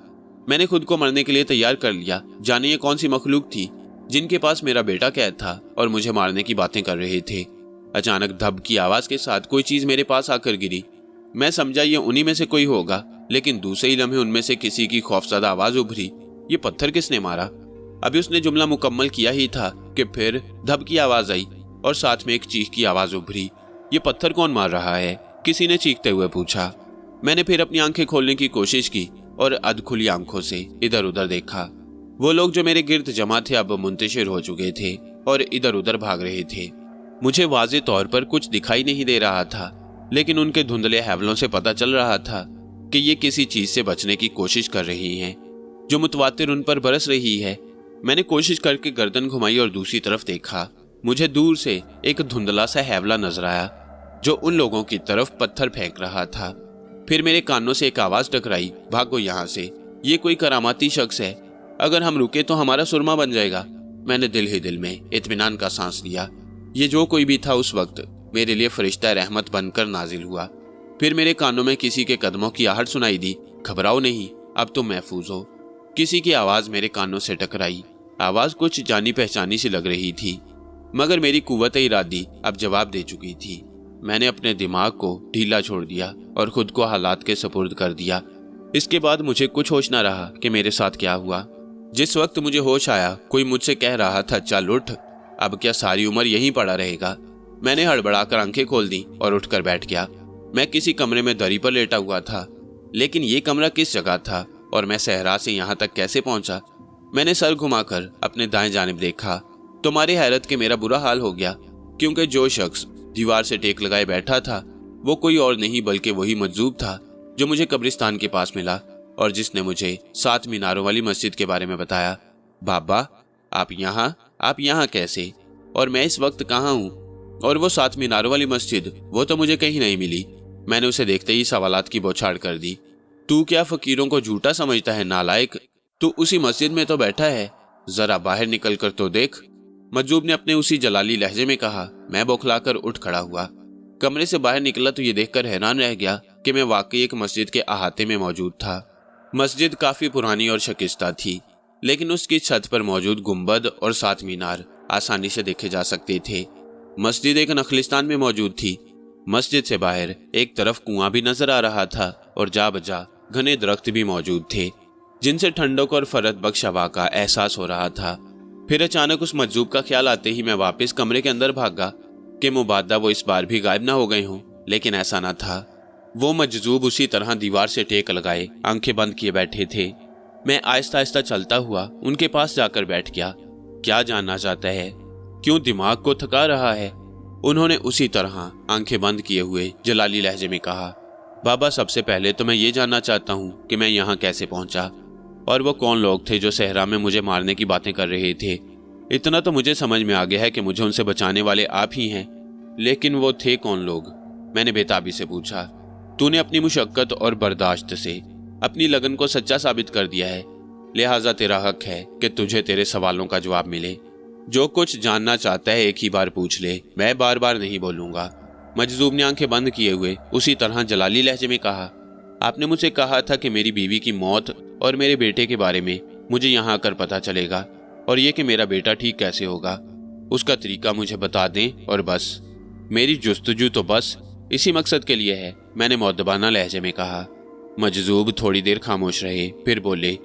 मैंने खुद को मरने के लिए तैयार कर लिया। जाने ये कौन सी मखलूक थी जिनके पास मेरा बेटा कैद था और मुझे मारने की बातें कर रहे थे। अचानक धब की आवाज के साथ कोई चीज मेरे पास आकर गिरी। मैं समझा ये उन्हीं में से कोई होगा, लेकिन दूसरे ही लम्हे उनमें से किसी की खौफजदा आवाज उभरी, ये पत्थर किसने मारा। अभी उसने जुमला मुकम्मल किया ही था कि फिर धब की आवाज आई और साथ में एक चीख की आवाज उभरी, ये पत्थर कौन मार रहा है, किसी ने चीखते हुए पूछा। मैंने फिर अपनी आंखें खोलने की कोशिश की और अधखुली आंखों से इधर उधर देखा। वो लोग जो मेरे गिर्द जमा थे अब मुंतशिर हो चुके थे और इधर उधर भाग रहे थे। मुझे वाज़े तौर पर कुछ दिखाई नहीं दे रहा था, लेकिन उनके धुंधले हैवलों से पता चल रहा था कि ये किसी चीज से बचने की कोशिश कर रही हैं, जो मुतवातिर उन पर बरस रही है। मैंने कोशिश करके गर्दन घुमाई और दूसरी तरफ देखा। मुझे दूर से एक धुंधला सा हैवला नजर आया जो उन लोगों की तरफ पत्थर फेंक रहा था। फिर मेरे कानों से एक आवाज टकराई, भागो यहाँ से, ये कोई करामाती शख्स है, अगर हम रुके तो हमारा सुरमा बन जाएगा। मैंने दिल ही दिल में इत्मीनान का सांस लिया। ये जो कोई भी था उस वक्त मेरे लिए फरिश्ता रहमत बनकर नाजिल हुआ। फिर मेरे कानों में किसी के कदमों की आहट सुनाई दी, घबराओ नहीं, अब तुम महफूज हो। किसी की आवाज मेरे कानों से टकराई। आवाज कुछ जानी पहचानी सी लग रही थी, मगर मेरी कुव्वत इरादी अब जवाब दे चुकी थी। मैंने अपने दिमाग को ढीला छोड़ दिया और खुद को हालात के सुपुर्द कर दिया। इसके बाद मुझे कुछ होश न रहा कि मेरे साथ क्या हुआ। जिस वक्त मुझे होश आया, कोई मुझसे कह रहा था, चल उठ, अब क्या सारी उम्र यहीं पड़ा रहेगा। मैंने हड़बड़ाकर आंखें खोल दी और उठकर बैठ गया। मैं किसी कमरे में दरी पर लेटा हुआ था, लेकिन ये कमरा किस जगह था और मैं सहरा से यहाँ तक कैसे पहुंचा। मैंने सर घुमाकर अपने दाएं जानिब देखा। तुम्हारी हैरत के मेरा बुरा हाल हो गया, क्योंकि जो शख्स दीवार से टेक लगाए बैठा था वो कोई और नहीं बल्कि वही मजजूब था जो मुझे कब्रिस्तान के पास मिला और जिसने मुझे 7 मीनारों वाली मस्जिद के बारे में बताया। बाबा, आप यहाँ कैसे, और मैं इस वक्त कहाँ हूँ? और वो 7 मीनारों वाली मस्जिद, वो तो मुझे कहीं नहीं मिली। मैंने उसे देखते ही सवालात की बौछार कर दी। तू क्या फकीरों को झूठा समझता है नालायक? तू उसी मस्जिद में तो बैठा है, जरा बाहर निकल कर तो देख। मजजूब ने अपने उसी जलाली लहजे में कहा। मैं बौखलाकर उठ खड़ा हुआ। कमरे से बाहर निकला तो ये देखकर हैरान रह गया कि मैं वाकई एक मस्जिद के अहाते में मौजूद था। मस्जिद काफी पुरानी और शकिस्ता थी, लेकिन उसकी छत पर मौजूद गुंबद और 7 मीनार आसानी से देखे जा सकते थे। मस्जिद एक नखलिस्तान में मौजूद थी। मस्जिद से बाहर एक तरफ कुआं भी नजर आ रहा था और जा बजा घने दरख्त भी मौजूद थे, जिनसे ठंडक और फरत बख्श हवा का एहसास हो रहा था। फिर अचानक उस मजजूब का ख्याल आते ही मैं वापस कमरे के अंदर भागा कि मुबादा वो इस बार भी गायब ना हो गए हों, लेकिन ऐसा ना था। वो मजजूब उसी तरह दीवार से टेक लगाए आंखें बंद किए बैठे थे। मैं आहिस्ता आहिस्ता चलता हुआ उनके पास जाकर बैठ गया। क्या जानना चाहता है? क्यों दिमाग को थका रहा है? उन्होंने उसी तरह आंखें बंद किए हुए जलाली लहजे में कहा। बाबा, सबसे पहले तो मैं ये जानना चाहता हूँ कि मैं यहाँ कैसे पहुँचा और वो कौन लोग थे जो सहरा में मुझे मारने की बातें कर रहे थे। इतना तो मुझे समझ में आ गया है कि मुझे उनसे बचाने वाले आप ही हैं, लेकिन वो थे कौन लोग? मैंने बेताबी से पूछा। तूने अपनी मुशक्कत और बर्दाश्त से अपनी लगन को सच्चा साबित कर दिया है, लिहाजा तेरा हक है कि तुझे तेरे सवालों का जवाब मिले। जो कुछ जानना चाहता है एक ही बार पूछ ले, मैं बार बार नहीं बोलूंगा। मजजूब ने आंखें बंद किए हुए उसी तरह जलाली लहजे में कहा। आपने मुझसे कहा था कि मेरी बीवी की मौत और मेरे बेटे के बारे में मुझे यहाँ आकर पता चलेगा, और ये कि मेरा बेटा ठीक कैसे होगा उसका तरीका मुझे बता दें और बस। मेरी जुस्तजू तो बस इसी मकसद के लिए है, मैंने मौदबाना लहजे में कहा। मजजूब थोड़ी देर खामोश रहे, फिर बोले,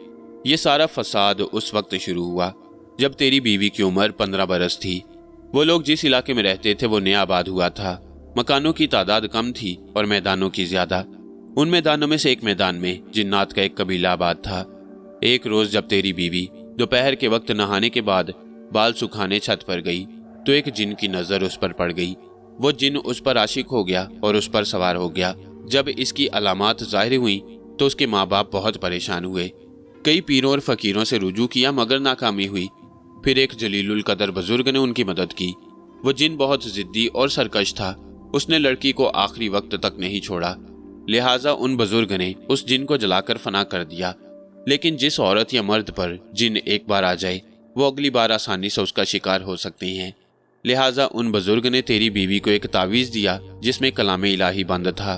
ये सारा फसाद उस वक्त शुरू हुआ जब तेरी बीवी की उम्र 15 बरस थी। वो लोग जिस इलाके में रहते थे वो नया आबाद हुआ था। मकानों की तादाद कम थी और मैदानों की ज्यादा। उन मैदानों में से एक मैदान में जिन्नात का एक कबीला आबाद था। एक रोज जब तेरी बीवी दोपहर के वक्त नहाने के बाद बाल सुखाने छत पर गई तो एक जिन की नजर उस पर पड़ गई। वो जिन उस पर आशिक हो गया और उस पर सवार हो गया। जब इसकी अलामात जाहिर हुई तो उसके माँ बाप बहुत परेशान हुए। कई पीरों और फकीरों से रुजू किया मगर नाकामी हुई। फिर एक जलीलुल कदर बुजुर्ग ने उनकी मदद की। वो जिन बहुत जिद्दी और सरकश था, उसने लड़की को आखिरी वक्त तक नहीं छोड़ा। लिहाजा उन बुजुर्ग ने उस जिन को जलाकर फना कर दिया। लेकिन जिस औरत या मर्द पर जिन एक बार आ जाए वो अगली बार आसानी से उसका शिकार हो सकते हैं। लिहाजा उन बुजुर्ग ने तेरी बीवी को एक तावीज़ दिया जिसमें कलाम इलाही बंद था।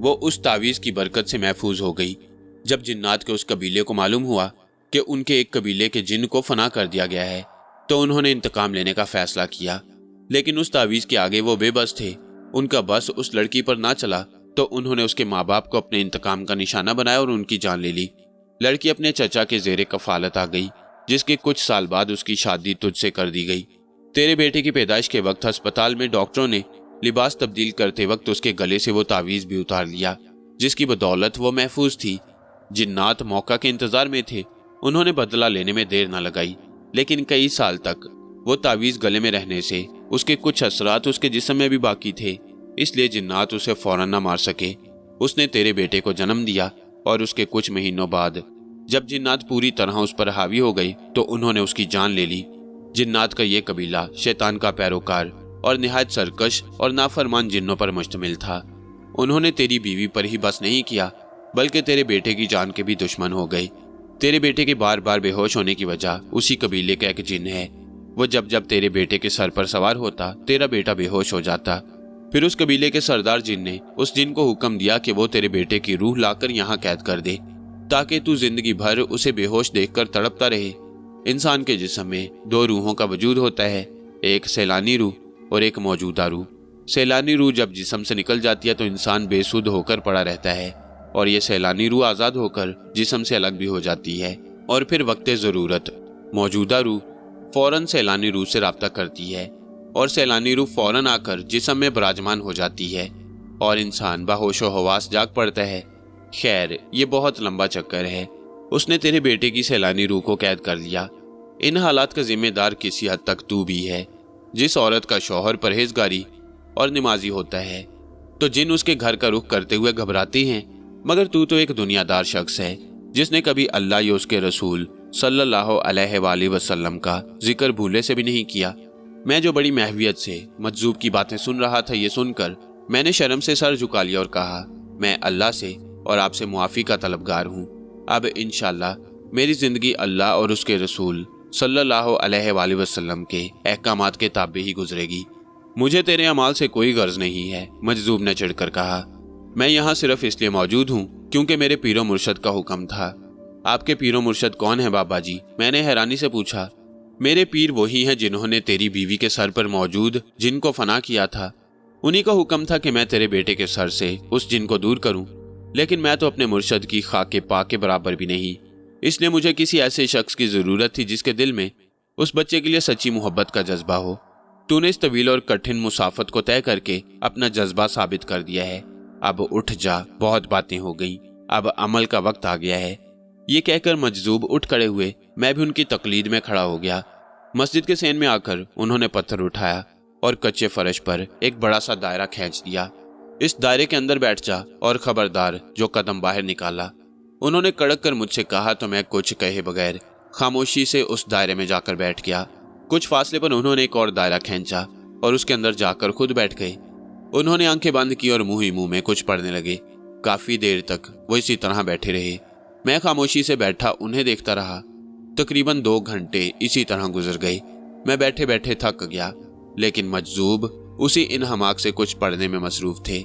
वो उस तावीज़ की बरकत से महफूज हो गई। जब जिन्नात के उस कबीले को मालूम हुआ कि उनके एक कबीले के जिन को फना कर दिया गया है तो उन्होंने इंतकाम लेने का फैसला किया। लेकिन उस तावीज़ के आगे वो बेबस थे। उनका बस उस लड़की पर ना चला तो उन्होंने उसके माँ बाप को अपने इंतकाम का निशाना बनाया और उनकी जान ले ली। लड़की अपने चचा के जेरे कफालत आ गई, जिसके कुछ साल बाद उसकी शादी तुझसे कर दी गई। तेरे बेटे की पैदाइश के वक्त अस्पताल में डॉक्टरों ने लिबास तब्दील करते वक्त उसके गले से वो तावीज़ भी उतार लिया, जिसकी बदौलत वो महफूज थी। जिन्नात मौका के इंतजार में थे। उन्होंने बदला लेने में देर न लगाई, लेकिन कई साल तक वो तावीज़ गले में रहने से उसके कुछ असरात उसके जिस्म में भी बाकी थे। इसलिए जिन्नात उसे फौरन न मार सके। उसने तेरे बेटे को जन्म दिया और उसके कुछ महीनों बाद जब जिन्नात पूरी तरह उस पर हावी हो गई तो उन्होंने उसकी जान ले ली। जिन्नात का ये कबीला शैतान का पैरोकार और निहायत सरकश और नाफरमान जिन्नों पर मुश्तमिल था। उन्होंने तेरी बीवी पर ही बस नहीं किया बल्कि तेरे बेटे की जान के भी दुश्मन हो गए। तेरे बेटे के बार बार बेहोश होने की वजह उसी कबीले का एक जिन है। वो जब जब तेरे बेटे के सर पर सवार होता तेरा बेटा बेहोश हो जाता। फिर उस कबीले के सरदार जिन ने उस जिन को हुक्म दिया कि वो तेरे बेटे की रूह लाकर यहाँ कैद कर दे ताकि तू जिंदगी भर उसे बेहोश देखकर तड़पता रहे। इंसान के जिस्म में दो रूहों का वजूद होता है, एक सैलानी रूह और एक मौजूदा रूह। सैलानी रूह जब जिस्म से निकल जाती है तो इंसान बेसुध होकर पड़ा रहता है और ये सैलानी रूह आज़ाद होकर जिस्म से अलग भी हो जाती है। और फिर वक्ते ज़रूरत मौजूदा रूह फौरन सैलानी रूह से राब्ता करती है और सैलानी रूह फौरन आकर जिस्म में विराजमान हो जाती है और इंसान बाहोश व हवास जाग पड़ता है। खैर, ये बहुत लंबा चक्कर है। उसने तेरे बेटे की सैलानी रूह को कैद कर लिया। इन हालात का जिम्मेदार किसी हद तक तू भी है। जिस औरत का शौहर परहेजगारी और नमाजी होता है तो जिन उसके घर का रुख करते हुए घबराते हैं, मगर तू तो एक दुनियादार शख्स है जिसने कभी अल्लाह या उसके रसूल सल्लल्लाहु अलैहि वसल्लम का जिक्र भूले से भी नहीं किया। मैं जो बड़ी महवियत से मजजूब की बातें सुन रहा था, ये सुनकर मैंने शर्म से सर झुका लिया और कहा, मैं अल्लाह से और आपसे मुआफ़ी का तलबगार हूँ। अब इंशाअल्लाह मेरी ज़िंदगी अल्लाह और उसके रसूल सल्लल्लाहु अलैहि वसल्लम के अहकामात के ताबे ही गुजरेगी। मुझे तेरे अमाल से कोई गर्ज नहीं है, मजजूब ने चिढ़कर कहा। मैं यहाँ सिर्फ इसलिए मौजूद हूँ क्योंकि मेरे पीरो मुर्शद का हुक्म था। आपके पीरो मुर्शद कौन है बाबा जी? मैंने हैरानी से पूछा। मेरे पीर वही हैं जिन्होंने तेरी बीवी के सर पर मौजूद जिन को फना किया था। उन्हीं का हुक्म था कि मैं तेरे बेटे के सर से उस जिन को दूर करूं, लेकिन मैं तो अपने मुर्शद की खाके पाक के बराबर भी नहीं। इसलिए मुझे किसी ऐसे शख्स की जरूरत थी जिसके दिल में उस बच्चे के लिए सच्ची मोहब्बत का जज्बा हो। तूने इस तवील और कठिन मुसाफत को तय करके अपना जज्बा साबित कर दिया है। अब उठ जा, बहुत बातें हो गई, अब अमल का वक्त आ गया है। ये कहकर मजजूब उठ खड़े हुए। मैं भी उनकी तकलीद में खड़ा हो गया। मस्जिद के सेन में आकर उन्होंने पत्थर उठाया और कच्चे फर्श पर एक बड़ा सा दायरा खींच दिया। इस दायरे के अंदर बैठ जा और खबरदार जो कदम बाहर निकाला। उन्होंने कड़क कर मुझसे कहा तो मैं कुछ कहे बगैर खामोशी से उस दायरे में जाकर बैठ गया। कुछ फासले पर उन्होंने एक और दायरा खींचा और उसके अंदर जाकर खुद बैठ गए। उन्होंने आंखें बंद की और मुंह ही मुंह में कुछ पढ़ने लगे। काफी देर तक वो इसी तरह बैठे रहे। मैं खामोशी से बैठा उन्हें देखता रहा। तकरीबन 2 घंटे इसी तरह गुजर गए। मैं बैठे बैठे थक गया, लेकिन मजजूब उसी इन हमाक से कुछ पढ़ने में मसरूफ थे।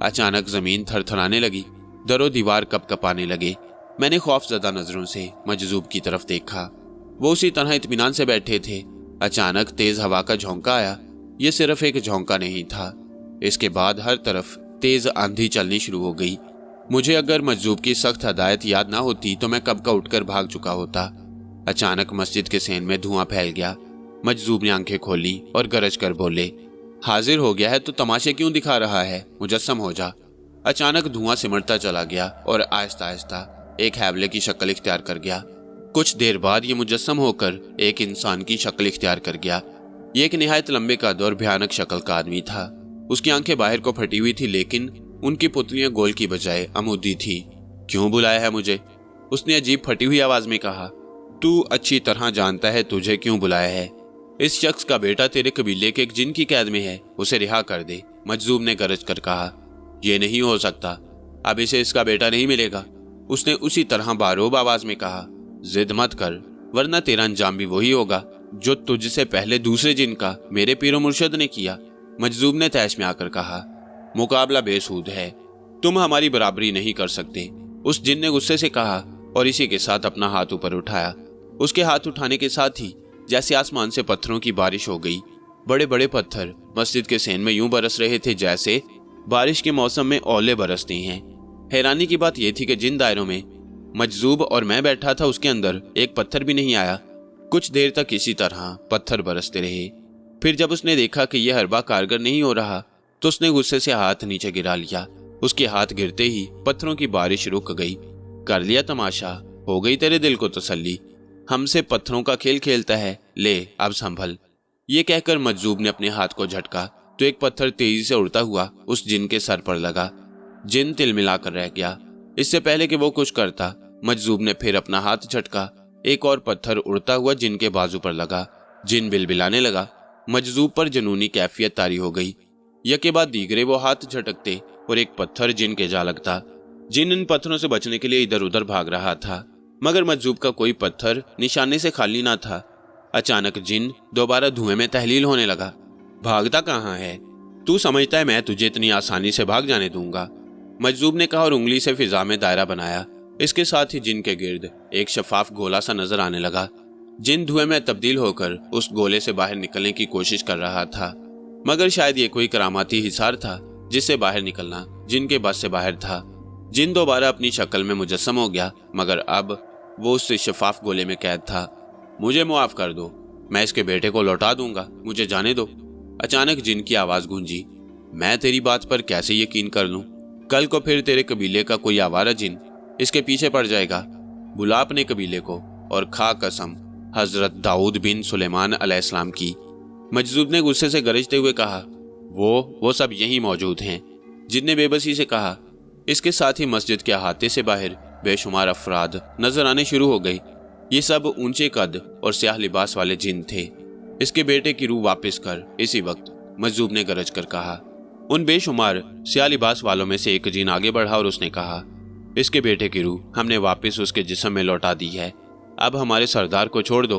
अचानक जमीन थरथराने लगी, दरो दीवार कपकपाने लगे। मैंने खौफजदा नजरों से मजजूब की तरफ देखा। वो उसी तरह इत्मीनान से बैठे थे। अचानक तेज हवा का झोंका आया। ये सिर्फ एक झोंका नहीं था, इसके बाद हर तरफ तेज आंधी चलनी शुरू हो गई। मुझे अगर मजजूब की सख्त हदायत याद ना होती तो मैं कब का उठकर भाग चुका होता। अचानक मस्जिद के सेन में धुआं फैल गया। मजजूब ने आंखें खोली और गरज कर बोले, हाजिर हो गया है तो तमाशे क्यों दिखा रहा है, मुजस्सम हो जा। अचानक धुआं सिमटता चला गया और आहिस्ता आहिस्ता एक हैवले की शक्ल इख्तियार कर गया। कुछ देर बाद ये मुजस्सम होकर एक इंसान की शक्ल इख्तियार कर गया। ये एक निहायत लंबे कद और भयानक शक्ल का आदमी था। उसकी आंखें बाहर को फटी हुई थी, लेकिन उनकी पुतलियां गोल की बजाय अमूदी थी। क्यों बुलाया है मुझे? उसने अजीब फटी हुई आवाज में कहा। तू अच्छी तरह जानता है तुझे क्यों बुलाया है। इस शख्स का बेटा तेरे कबीले के एक जिन की कैद में है, उसे रिहा कर दे, मजजूब ने गरज कर कहा। यह नहीं हो सकता, अब इसे इसका बेटा नहीं मिलेगा, उसने उसी तरह बारोब आवाज में कहा। जिद मत कर, वरना तेरा अंजाम भी वही होगा जो तुझसे पहले दूसरे जिन का मेरे पीरो मुर्शद ने किया, मजजूब ने तैश में आकर कहा। मुकाबला बेसूद है, तुम हमारी बराबरी नहीं कर सकते, उस जिन ने गुस्से से कहा और इसी के साथ अपना हाथ ऊपर उठाया। उसके हाथ उठाने के साथ ही जैसे आसमान से पत्थरों की बारिश हो गई। बड़े बड़े पत्थर मस्जिद के सेन में यूं बरस रहे थे जैसे बारिश के मौसम में ओले बरसते हैं। हैरानी की बात यह थी कि जिन दायरों में मजजूब और मैं बैठा था उसके अंदर एक पत्थर भी नहीं आया। कुछ देर तक इसी तरह पत्थर बरसते रहे। फिर जब उसने देखा कि यह हरबा कारगर नहीं हो रहा तो उसने गुस्से से हाथ नीचे गिरा लिया। उसके हाथ गिरते ही पत्थरों की बारिश रुक गई। कर लिया तमाशा, हो गई तेरे दिल को तसल्ली, हमसे पत्थरों का खेल खेलता है, ले अब संभल। ये कहकर मजजूब ने अपने हाथ को झटका तो एक पत्थर तेजी से उड़ता हुआ उस जिन के सर पर लगा। जिन तिलमिलाकर रह गया। इससे पहले कि वो कुछ करता, मजजूब ने फिर अपना हाथ झटका, एक और पत्थर उड़ता हुआ जिन के बाजू पर लगा। जिन बिलबिलाने लगा। मजजूब पर जुनूनी कैफियत तारी हो गई। यके बाद दीगरे वो हाथ झटकते और एक पत्थर जिन के जा लगता। जिन इन पत्थरों से बचने के लिए इधर उधर भाग रहा था, मगर मजजूब का कोई पत्थर निशाने से खाली ना था। अचानक जिन दोबारा धुएं में तहलील होने लगा। भागता कहाँ है? तू समझता है मैं तुझे इतनी आसानी से भाग जाने दूंगा? मजजूब ने कहा और उंगली से फिजा में दायरा बनाया। इसके साथ ही जिन के गिर्द एक शफाफ गोला सा नजर आने लगा। जिन धुएं में तब्दील होकर उस गोले से बाहर निकलने की कोशिश कर रहा था, मगर शायद ये कोई करामाती हिसार था जिससे बाहर निकलना जिन के बस से बाहर था। जिन दोबारा अपनी शक्ल में मुजस्सम हो गया, मगर अब वो उससे शफाफ गोले में कैद था। मुझे मुआफ कर दो, मैं इसके बेटे को लौटा दूंगा, मुझे जाने दो। अचानक जिन की आवाज गूंजी। मैं तेरी बात पर कैसे यकीन कर लूं? कल को फिर तेरे कबीले का कोई आवारा जिन इसके पीछे पड़ जाएगा। बुला अपने कबीले को और खा कसम हजरत दाऊद बिन सुलेमान अलैहिस्सलाम की। मजजूब ने गुस्से से गरजते हुए कहा। वो सब यहीं मौजूद हैं, जिन ने बेबसी से कहा। इसके साथ ही मस्जिद के अहाते से बाहर बेशुमार अफराद नजर आने शुरू हो गई। ये सब ऊंचे कद और स्याह लिबास वाले जिन थे। इसके बेटे की रूह वापस कर, इसी वक्त मजजूब ने गरज कर कहा। उन बेशुमार स्याह लिबास वालों में से एक जिन आगे बढ़ा और उसने कहा, इसके बेटे की रूह हमने वापस उसके जिस्म में लौटा दी है, अब हमारे सरदार को छोड़ दो।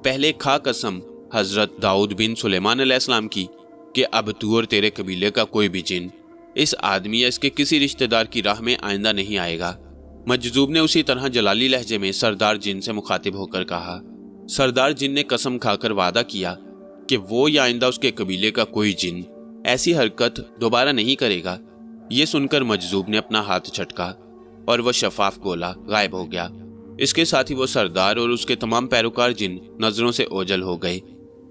पहले खा कसम हजरत दाऊद बिन सुलेमान अलैहिस्सलाम की कि अब तू और तेरे कबीले का कोई भी जिन इस आदमी या इसके किसी रिश्तेदार की राह में आइंदा नहीं आएगा। मजजूब ने उसी तरह जलाली लहजे में सरदार जिन से मुखातिब होकर कहा। सरदार जिन ने कसम खाकर वादा किया कि वो या आइंदा उसके कबीले का कोई जिन ऐसी हरकत दोबारा नहीं करेगा। ये सुनकर मजजूब ने अपना हाथ झटका और वह शफाफ गोला गायब हो गया। इसके साथ ही वो सरदार और उसके तमाम पैरोकार जिन नजरों से ओझल हो गए।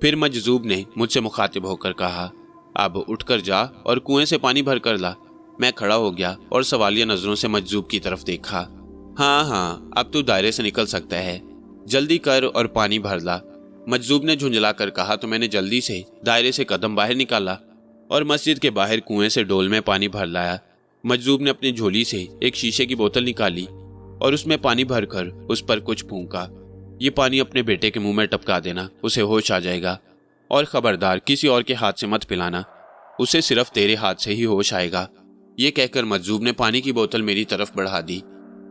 फिर मजजूब ने मुझसे मुखातिब होकर कहा, अब उठकर जा और कुएं से पानी भर कर ला। मैं खड़ा हो गया और सवालिया नजरों से मजजूब की तरफ देखा। हाँ, अब तू दायरे से निकल सकता है, जल्दी कर और पानी भर ला। मजजूब ने झुंझला कर कहा तो मैंने जल्दी से दायरे से कदम बाहर निकाला और मस्जिद के बाहर कुएं से डोल में पानी भर लाया। मजजूब ने अपनी झोली से एक शीशे की बोतल निकाली और उसमें पानी भरकर उस पर कुछ फूंका। ये पानी अपने बेटे के मुंह में टपका देना, उसे होश आ जाएगा। और खबरदार किसी और के हाथ से मत पिलाना, उसे सिर्फ तेरे हाथ से ही होश आएगा। ये कहकर मजजूब ने पानी की बोतल मेरी तरफ बढ़ा दी।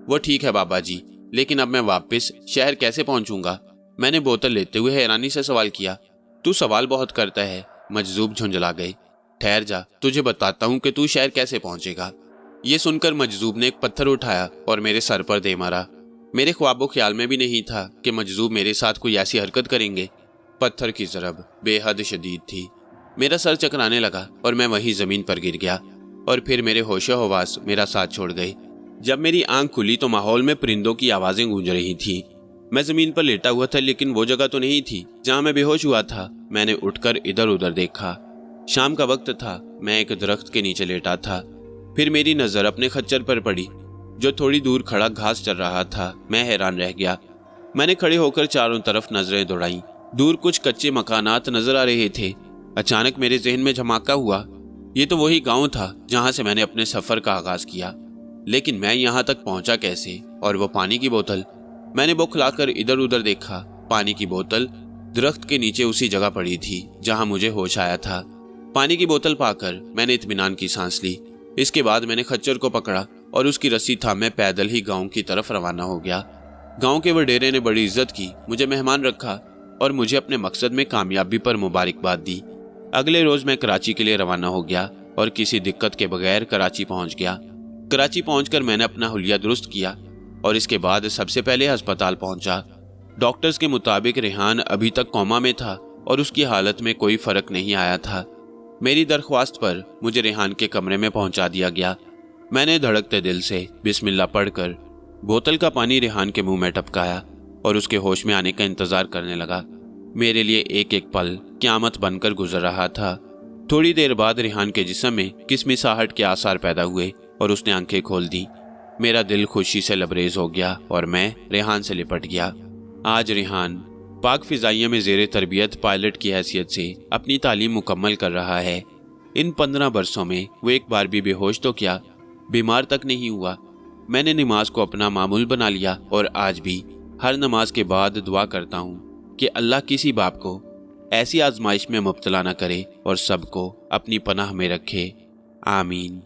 वो ठीक है बाबा जी, लेकिन अब मैं वापस शहर कैसे पहुंचूंगा? मैंने बोतल लेते हुए हैरानी से सवाल किया। तू सवाल बहुत करता है, मजजूब झुंझला गए। ठहर जा, तुझे बताता हूँ कि तू शहर कैसे पहुंचेगा। ये सुनकर मजजूब ने एक पत्थर उठाया और मेरे सर पर दे मारा। मेरे ख्वाबो ख्याल में भी नहीं था कि मजजूब मेरे साथ कोई ऐसी हरकत करेंगे। पत्थर की ज़रब बेहद शदीद थी। मेरा सर चकराने लगा और मैं वहीं जमीन पर गिर गया और फिर मेरे होशो हवास मेरा साथ छोड़ गए। जब मेरी आंख खुली तो माहौल में परिंदों की आवाजें गूंज रही थी। मैं जमीन पर लेटा हुआ था, लेकिन वो जगह तो नहीं थी जहां मैं बेहोश हुआ था। मैंने उठकर इधर उधर देखा। शाम का वक्त था। मैं एक दरख्त के नीचे लेटा था। फिर मेरी नजर अपने खच्चर पर पड़ी जो थोड़ी दूर खड़ा घास चल रहा था। मैं हैरान रह गया। मैंने खड़े होकर चारों तरफ नजरें दौड़ाई। दूर कुछ कच्चे मकानात नजर आ रहे थे। अचानक मेरे जहन में झमाका हुआ। ये तो वही गांव था जहां से मैंने अपने सफर का आगाज किया, लेकिन मैं यहां तक पहुंचा कैसे? और वो पानी की बोतल? मैंने बौखलाकर इधर उधर देखा। पानी की बोतल दरख्त के नीचे उसी जगह पड़ी थी जहां मुझे होश आया था। पानी की बोतल पाकर मैंने इत्मीनान की सांस ली। इसके बाद मैंने खच्चर को पकड़ा और उसकी रस्सी थामे पैदल ही गांव की तरफ रवाना हो गया। गांव के वडेरे ने बड़ी इज्जत की, मुझे मेहमान रखा और मुझे अपने मकसद में कामयाबी पर मुबारकबाद दी। अगले रोज मैं कराची के लिए रवाना हो गया और किसी दिक्कत के बगैर कराची पहुंच गया। कराची पहुंचकर मैंने अपना हुलिया दुरुस्त किया और इसके बाद सबसे पहले अस्पताल पहुंचा। डॉक्टर्स के मुताबिक रेहान अभी तक कोमा में था और उसकी हालत में कोई फर्क नहीं आया था। मेरी दरख्वास्त पर मुझे रेहान के कमरे में पहुंचा दिया गया। मैंने धड़कते दिल से बिस्मिल्लाह पढ़कर बोतल का पानी रेहान के मुंह में टपकाया और उसके होश में आने का इंतजार करने लगा। मेरे लिए एक एक पल क़यामत बनकर गुजर रहा था। थोड़ी देर बाद रेहान के जिस्म में किसमिसाहट के आसार पैदा हुए और उसने आंखें खोल दी। मेरा दिल खुशी से लबरेज हो गया और मैं रेहान से लिपट गया। आज रेहान पाक फिजाइया में ज़ेरे तरबियत पायलट की हैसियत से अपनी तालीम मुकम्मल कर रहा है। इन 15 बरसों में वो एक बार भी बेहोश तो क्या, बीमार तक नहीं हुआ। मैंने नमाज को अपना मामूल बना लिया और आज भी हर नमाज के बाद दुआ करता हूँ कि अल्लाह किसी बाप को ऐसी आजमाइश में मुब्तला न करे और सबको अपनी पनाह में रखे। आमीन।